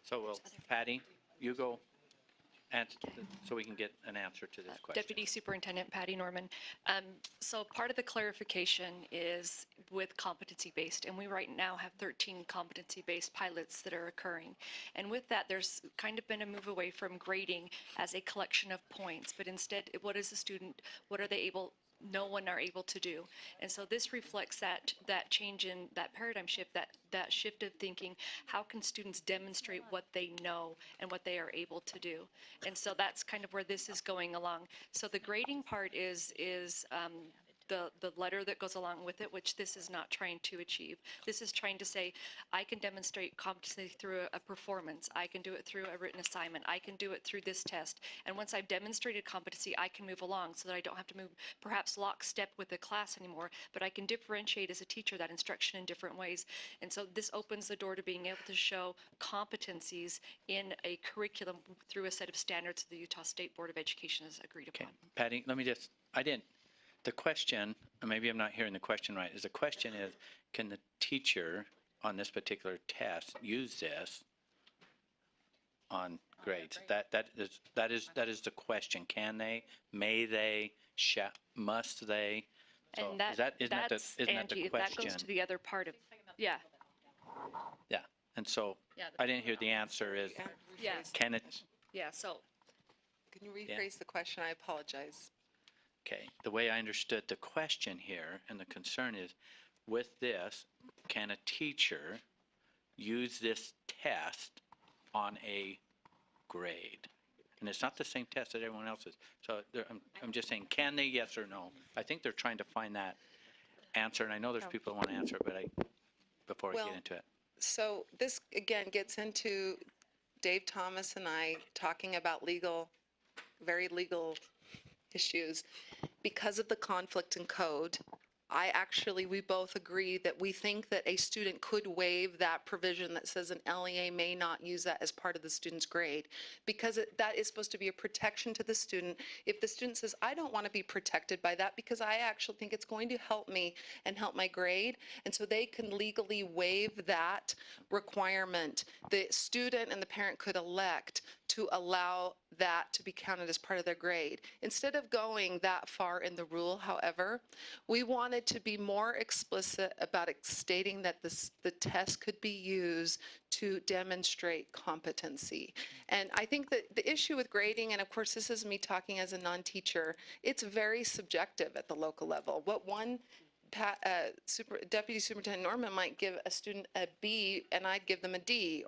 [SPEAKER 1] So Patty, you go, and so we can get an answer to this question.
[SPEAKER 16] Deputy Superintendent Patty Norman. So part of the clarification is with competency-based, and we right now have 13 competency-based pilots that are occurring. And with that, there's kind of been a move away from grading as a collection of points, but instead, what is the student, what are they able, no one are able to do. And so this reflects that change in that paradigm shift, that shift of thinking, how can students demonstrate what they know and what they are able to do? And so that's kind of where this is going along. So the grading part is the letter that goes along with it, which this is not trying to achieve. This is trying to say, I can demonstrate competency through a performance. I can do it through a written assignment. I can do it through this test. And once I've demonstrated competency, I can move along so that I don't have to move perhaps lockstep with the class anymore, but I can differentiate as a teacher that instruction in different ways. And so this opens the door to being able to show competencies in a curriculum through a set of standards the Utah State Board of Education has agreed upon.
[SPEAKER 1] Patty, let me just, the question, or maybe I'm not hearing the question right, is the question is, can the teacher on this particular test use this on grades? That is the question. Can they? May they? Must they? So
[SPEAKER 16] And that,
[SPEAKER 1] isn't that
[SPEAKER 16] Angie,
[SPEAKER 1] the
[SPEAKER 16] that
[SPEAKER 1] question?
[SPEAKER 16] goes to the other part of, yeah.
[SPEAKER 1] Yeah, and so I didn't hear the answer is,
[SPEAKER 16] Yes.
[SPEAKER 1] can it?
[SPEAKER 16] Yeah, so
[SPEAKER 13] can you rephrase the question? I apologize.
[SPEAKER 1] Okay, the way I understood the question here and the concern is, with this, can a teacher use this test on a grade? And it's not the same test that everyone else is. So I'm just saying, can they, yes or no? I think they're trying to find that answer, and I know there's people that want to answer it, but before I get into it.
[SPEAKER 13] So this, again, gets into Dave Thomas and I talking about very legal issues. Because of the conflict in code, we both agree that we think that a student could waive that provision that says an LEA may not use that as part of the student's grade, because that is supposed to be a protection to the student. If the student says, I don't want to be protected by that because I actually think it's going to help me and help my grade, and so they can legally waive that requirement. The student and the parent could elect to allow that to be counted as part of their grade. Instead of going that far in the rule, however, we wanted to be more explicit about stating that the test could be used to demonstrate competency. And I think that the issue with grading, and of course this is me talking as a non-teacher, it's very subjective at the local level. What one Deputy Superintendent Norman might give a student a B and I'd give them a D.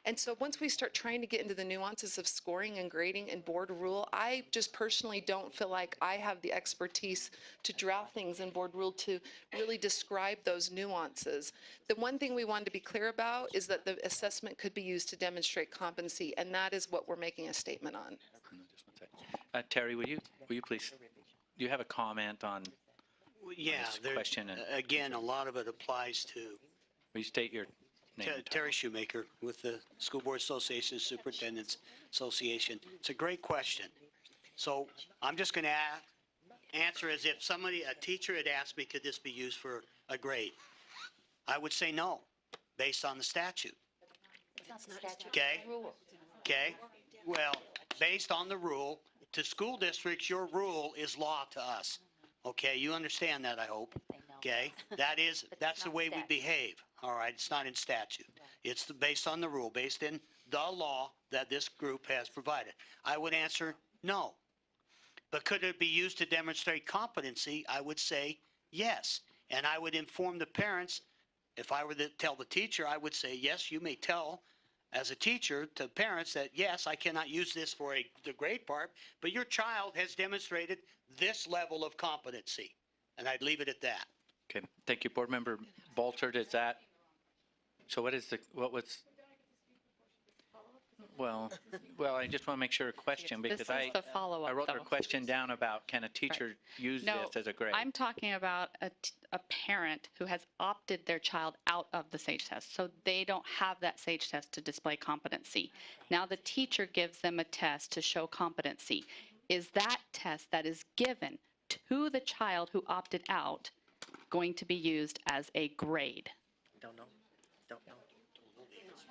[SPEAKER 13] And so once we start trying to get into the nuances of scoring and grading and board rule, I just personally don't feel like I have the expertise to draft things in board rule to really describe those nuances. The one thing we wanted to be clear about is that the assessment could be used to demonstrate competency, and that is what we're making a statement on.
[SPEAKER 1] Just one second. Terry, will you please, do you have a comment on
[SPEAKER 14] Yeah,
[SPEAKER 1] this question? And
[SPEAKER 14] again, a lot of it applies to
[SPEAKER 1] will you state your name? and title?
[SPEAKER 14] Terry Shoemaker with the School Board Association, Superintendent's Association. It's a great question. So I'm just going to answer as if a teacher had asked me, could this be used for a grade? I would say no, based on the statute. Okay? Okay? Well, based on the rule, to school districts, your rule is law to us. Okay, you understand that, I hope. Okay? That's the way we behave. All right, it's not in statute. It's based on the rule, based in the law that this group has provided. I would answer no. But could it be used to demonstrate competency? I would say yes. And I would inform the parents. If I were to tell the teacher, I would say, yes, you may tell as a teacher to parents that, yes, I cannot use this for the grade part, but your child has demonstrated this level of competency. And I'd leave it at that.
[SPEAKER 1] Okay, thank you. Board Member Bolter, is that, so what was, I just want to make sure a question because
[SPEAKER 8] This is the follow-up,
[SPEAKER 1] I wrote their
[SPEAKER 8] though.
[SPEAKER 1] question down about can a teacher use
[SPEAKER 8] No,
[SPEAKER 1] this as a grade?
[SPEAKER 8] I'm talking about a parent who has opted their child out of the SAGE test, so they don't have that SAGE test to display competency. Now the teacher gives them a test to show competency. Is that test that is given to the child who opted out going to be used as a grade?
[SPEAKER 2] Don't know.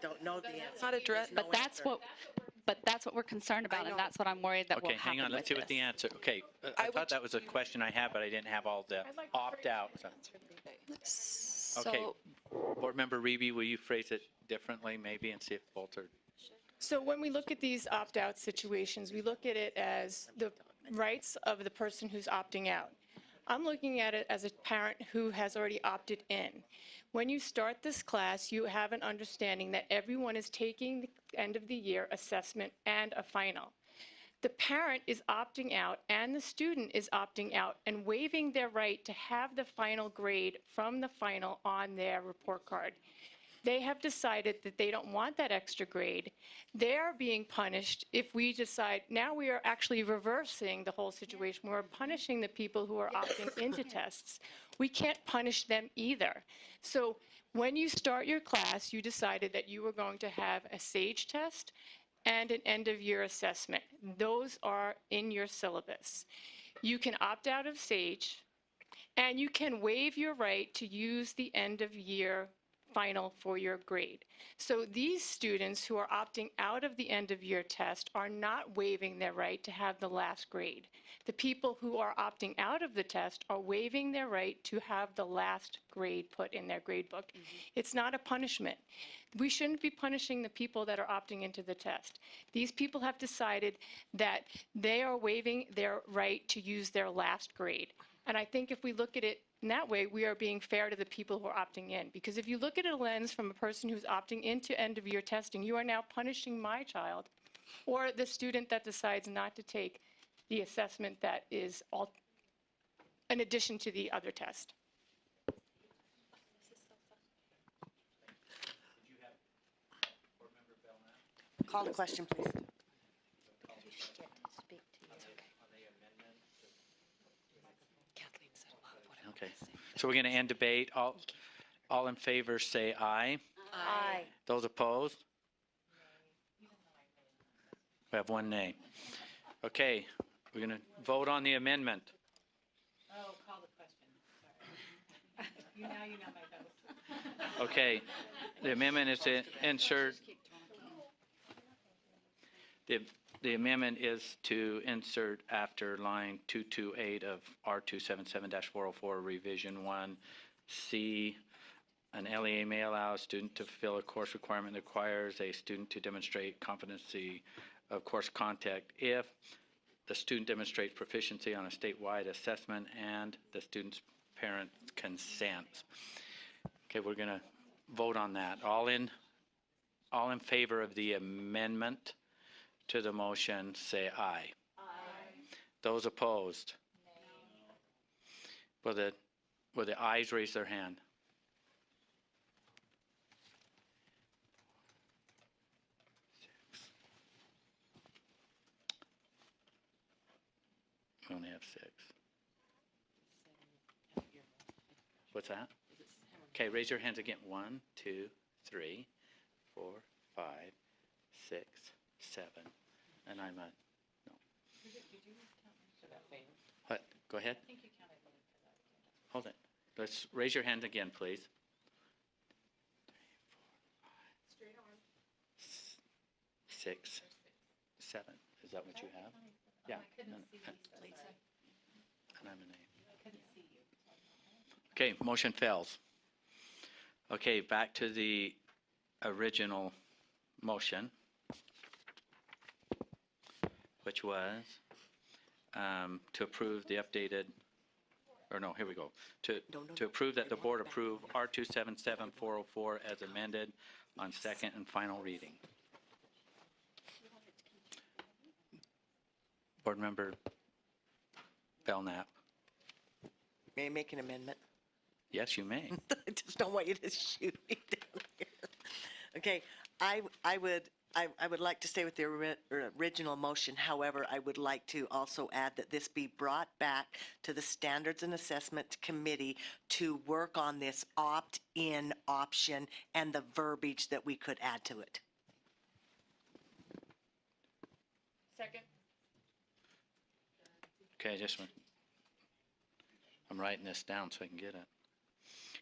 [SPEAKER 2] Don't know the answer.
[SPEAKER 13] Not addressed.
[SPEAKER 8] But that's what we're concerned about, and that's what I'm worried that will
[SPEAKER 1] Okay,
[SPEAKER 8] happen
[SPEAKER 1] hang on, let's see what the answer, okay. I thought that was a question I had, but I didn't have all the opt-out. Okay, Board Member Reeby, will you phrase it differently maybe and see if Bolter?
[SPEAKER 7] So when we look at these opt-out situations, we look at it as the rights of the person who's opting out. I'm looking at it as a parent who has already opted in. When you start this class, you have an understanding that everyone is taking the end of the year assessment and a final. The parent is opting out and the student is opting out and waiving their right to have the final grade from the final on their report card. They have decided that they don't want that extra grade. They are being punished if we decide, now we are actually reversing the whole situation. We're punishing the people who are opting into tests. We can't punish them either. So when you start your class, you decided that you were going to have a SAGE test and an end-of-year assessment. Those are in your syllabus. You can opt out of SAGE, and you can waive your right to use the end-of-year final for your grade. So these students who are opting out of the end-of-year test are not waiving their right to have the last grade. The people who are opting out of the test are waiving their right to have the last grade put in their grade book. It's not a punishment. We shouldn't be punishing the people that are opting into the test. These people have decided that they are waiving their right to use their last grade. And I think if we look at it in that way, we are being fair to the people who are opting in. Because if you look at a lens from a person who's opting into end-of-year testing, you are now punishing my child or the student that decides not to take the assessment that is in addition to the other test.
[SPEAKER 2] Call the question, please.
[SPEAKER 1] Okay, so we're going to end debate. All in favor say aye.
[SPEAKER 2] Aye.
[SPEAKER 1] Those opposed? We have one nay. Okay, we're going to vote on the amendment.
[SPEAKER 3] Oh, call the question. You know my vote.
[SPEAKER 1] Okay, the amendment is to insert, the amendment is to insert after line 228 of R277-404 revision 1, C, an LEA may allow a student to fulfill a course requirement that requires a student to demonstrate competency of course content if the student demonstrates proficiency on a statewide assessment and the student's parent consent. Okay, we're going to vote on that. All in favor of the amendment to the motion, say aye. Aye. Those opposed? Will the ayes raise their hand? We only have 6. What's that? Okay, raise your hands again. 1, 2, 3, 4, 5, 6, 7. And I'm a no. What? Go ahead. Hold it. Let's raise your hand again, please. 3, 4, 5, 6, 7. Is that what you have? Yeah. And I'm an A. Okay, motion fails. Okay, back to the original motion, which was to approve the updated, or no, here we go. To approve that the board approve R277404 as amended on second and final reading. Board Member Belknap.
[SPEAKER 2] May I make an amendment?
[SPEAKER 1] Yes, you may.
[SPEAKER 2] I just don't want you to shoot me down here. Okay, I would like to stay with the original motion. However, I would like to also add that this be brought back to the Standards and Assessment Committee to work on this opt-in option and the verbiage that we could add to it.
[SPEAKER 4] Second.
[SPEAKER 1] Okay, I'm writing this down so I can get it.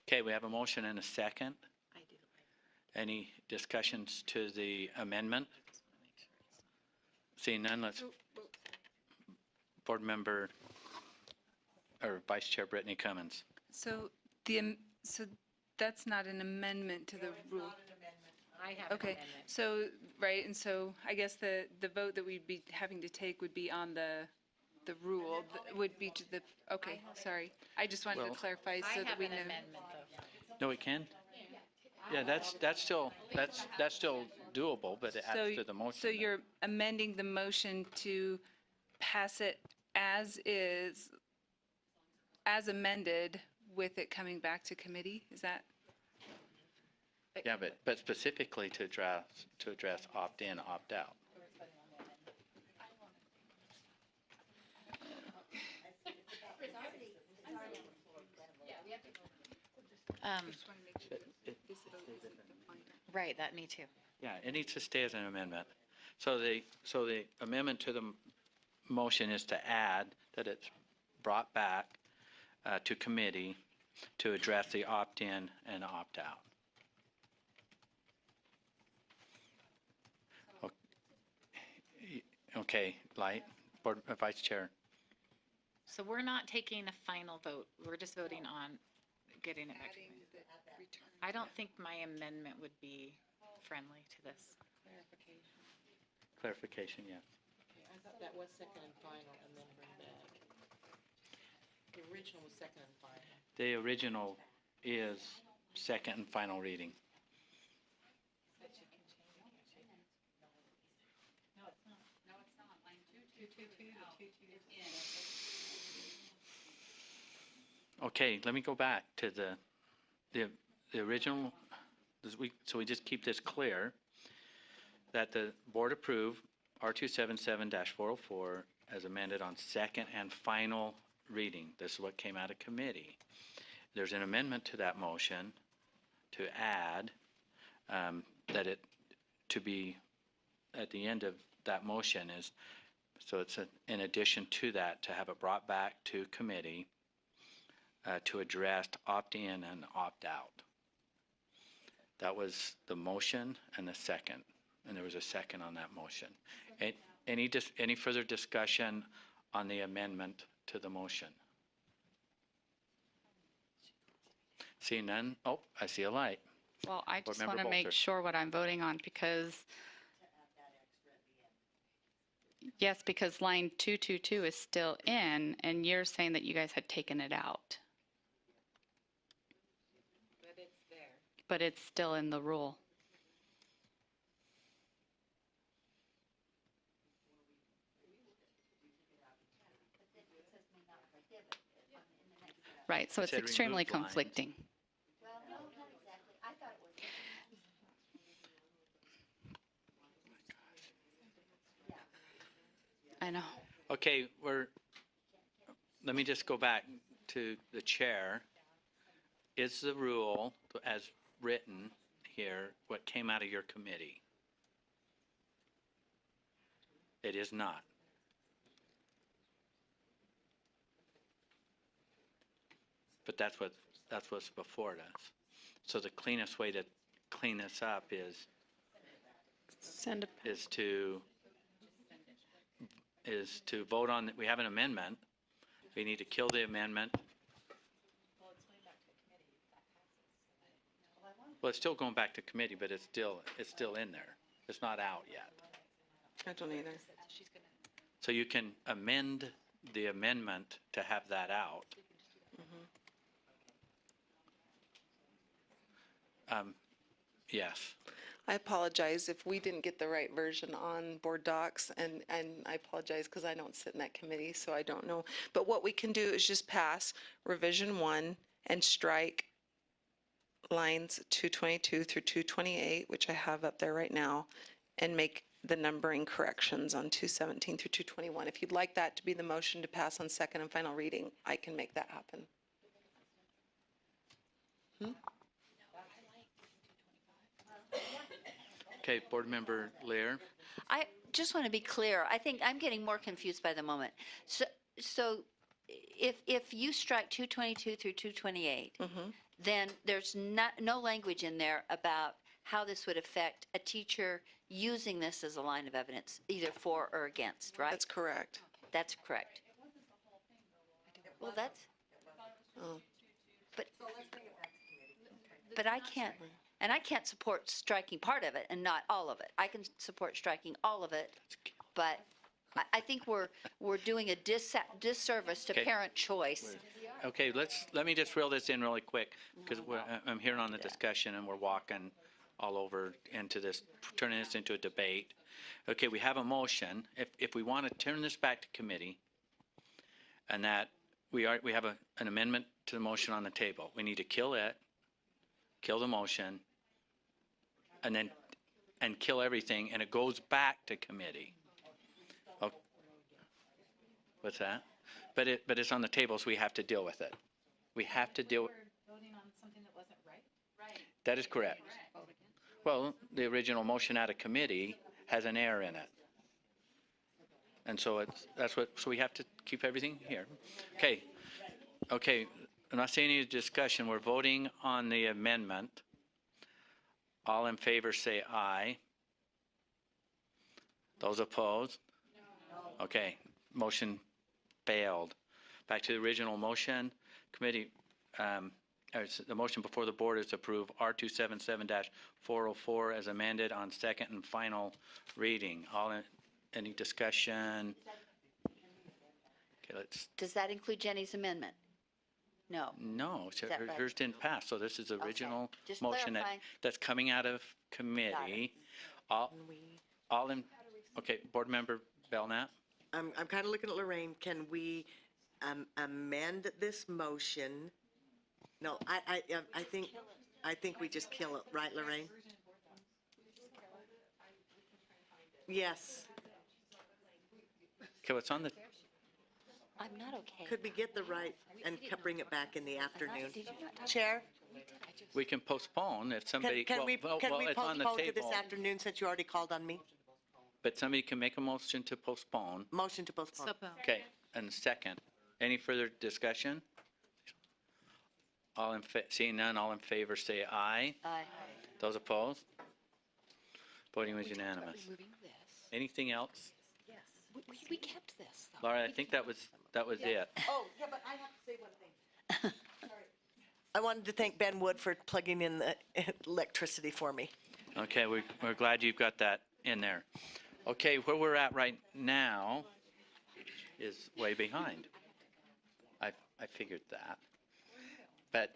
[SPEAKER 1] Okay, we have a motion and a second. Any discussions to the amendment? Seeing none, let's, Board Member, or Vice Chair Brittany Cummins.
[SPEAKER 12] So so that's not an amendment to the rule.
[SPEAKER 3] I have
[SPEAKER 12] Okay, so, right, and so I guess the vote that we'd be having to take would be on the rule, would be to the, okay, sorry. I just wanted to
[SPEAKER 1] Well,
[SPEAKER 12] clarify so that we know.
[SPEAKER 1] No, we can? Yeah, that's still doable, but it adds to the motion.
[SPEAKER 12] So you're amending the motion to pass it as is, as amended, with it coming back to committee? Is that?
[SPEAKER 1] Yeah, but specifically to address opt-in, opt-out.
[SPEAKER 3] Right, me too.
[SPEAKER 1] Yeah, it needs to stay as an amendment. So the amendment to the motion is to add that it's brought back to committee to address the opt-in and opt-out. Okay, Light, Board Vice Chair.
[SPEAKER 3] So we're not taking a final vote. We're just voting on getting it back to committee. I don't think my amendment would be friendly to this.
[SPEAKER 1] Clarification, yes.
[SPEAKER 15] Okay, I thought that was second and final and then bring back. The original was second and final.
[SPEAKER 1] The original is second and final reading. Okay, let me go back to the original, so we just keep this clear, that the board approve R277-404 as amended on second and final reading. This is what came out of committee. There's an amendment to that motion to add that it, to be at the end of that motion is, so it's in addition to that, to have it brought back to committee to address opt-in and opt-out. That was the motion and the second, and there was a second on that motion. Any further discussion on the amendment to the motion? Seeing none, oh, I see a light.
[SPEAKER 8] Well, I
[SPEAKER 1] Board
[SPEAKER 8] just
[SPEAKER 1] Member
[SPEAKER 8] want to make
[SPEAKER 1] Bolter.
[SPEAKER 8] sure what I'm voting on because, yes, because line 222 is still in, and you're saying that you guys had taken it out. but it's still in the rule. Right, so
[SPEAKER 1] It
[SPEAKER 8] it's
[SPEAKER 1] said
[SPEAKER 8] extremely
[SPEAKER 1] remove lines.
[SPEAKER 8] conflicting. I know.
[SPEAKER 1] Okay, let me just go back to the chair. Is the rule as written here what came out of your committee? It is not. But that's what's before us. So the cleanest way to clean this up is to vote on, we have an amendment. We need to kill the amendment. Well, it's still going back to committee, but it's still in there. It's not out yet.
[SPEAKER 13] I don't either.
[SPEAKER 1] So you can amend the amendment to have that out. Yes.
[SPEAKER 13] I apologize if we didn't get the right version on board docs, and I apologize because I don't sit in that committee, so I don't know. But what we can do is just pass revision 1 and strike lines 222 through 228, which I have up there right now, and make the numbering corrections on 217 through 221. If you'd like that to be the motion to pass on second and final reading, I can make that happen.
[SPEAKER 1] Okay, Board Member Lear.
[SPEAKER 11] I just want to be clear. I think I'm getting more confused by the moment. So if you strike 222 through 228, then there's no language in there about how this would affect a teacher using this as a line of evidence, either for or against, right?
[SPEAKER 13] That's correct.
[SPEAKER 11] That's correct. Well, that's, but I can't, and I can't support striking part of it and not all of it. I can support striking all of it, but I think we're doing a disservice to
[SPEAKER 1] Okay.
[SPEAKER 11] parent choice.
[SPEAKER 1] Okay, let me just reel this in really quick, because I'm hearing on the discussion and we're walking all over into this, turning this into a debate. Okay, we have a motion. If we want to turn this back to committee, and that we have an amendment to the motion on the table, we need to kill it, kill the motion, and kill everything, and it goes back to committee. Oh, what's that? But it's on the table, so we have to deal with it. We have to deal.
[SPEAKER 3] Voting on something that wasn't right? Right.
[SPEAKER 1] That is correct. Well, the original motion out of committee has an error in it. And so so we have to keep everything here. Okay, I'm not saying any discussion. We're voting on the amendment. All in favor say aye. Those opposed? No. Okay, motion failed. Back to the original motion. Committee, the motion before the board is to approve R277-404 as amended on second and final reading. Any discussion? Okay,
[SPEAKER 11] Does that include Jenny's amendment? No.
[SPEAKER 1] No,
[SPEAKER 11] that right?
[SPEAKER 1] hers didn't pass, so this is the original
[SPEAKER 11] Just
[SPEAKER 1] motion
[SPEAKER 11] clarifying.
[SPEAKER 1] that's coming out of committee. Okay, Board Member Belknap?
[SPEAKER 2] I'm kind of looking at Lorraine. Can we amend this motion? No, I think we just kill it, right, Lorraine? Yes.
[SPEAKER 1] Okay, what's on the,
[SPEAKER 11] I'm not okay.
[SPEAKER 2] Could we get the right and bring it back in the afternoon?
[SPEAKER 11] Did you not talk?
[SPEAKER 2] Chair,
[SPEAKER 1] we can postpone if somebody,
[SPEAKER 2] can we
[SPEAKER 1] well, it's on the
[SPEAKER 2] postpone to this
[SPEAKER 1] table.
[SPEAKER 2] afternoon since you already called on me?
[SPEAKER 1] But somebody can make a motion to postpone.
[SPEAKER 2] Motion to postpone.
[SPEAKER 1] Okay, and second. Any further discussion? Seeing none, all in favor say aye.
[SPEAKER 11] Aye.
[SPEAKER 1] Those opposed? Voting was unanimous.
[SPEAKER 10] Removing this.
[SPEAKER 1] Anything else?
[SPEAKER 10] Yes. We kept this, though.
[SPEAKER 1] Laura, I think that was it.
[SPEAKER 2] Oh, yeah, but I have to say one thing. Sorry. I wanted to thank Ben Wood for plugging in the electricity for me.
[SPEAKER 1] Okay, we're glad you've got that in there. Okay, where we're at right now is way behind. I figured that. But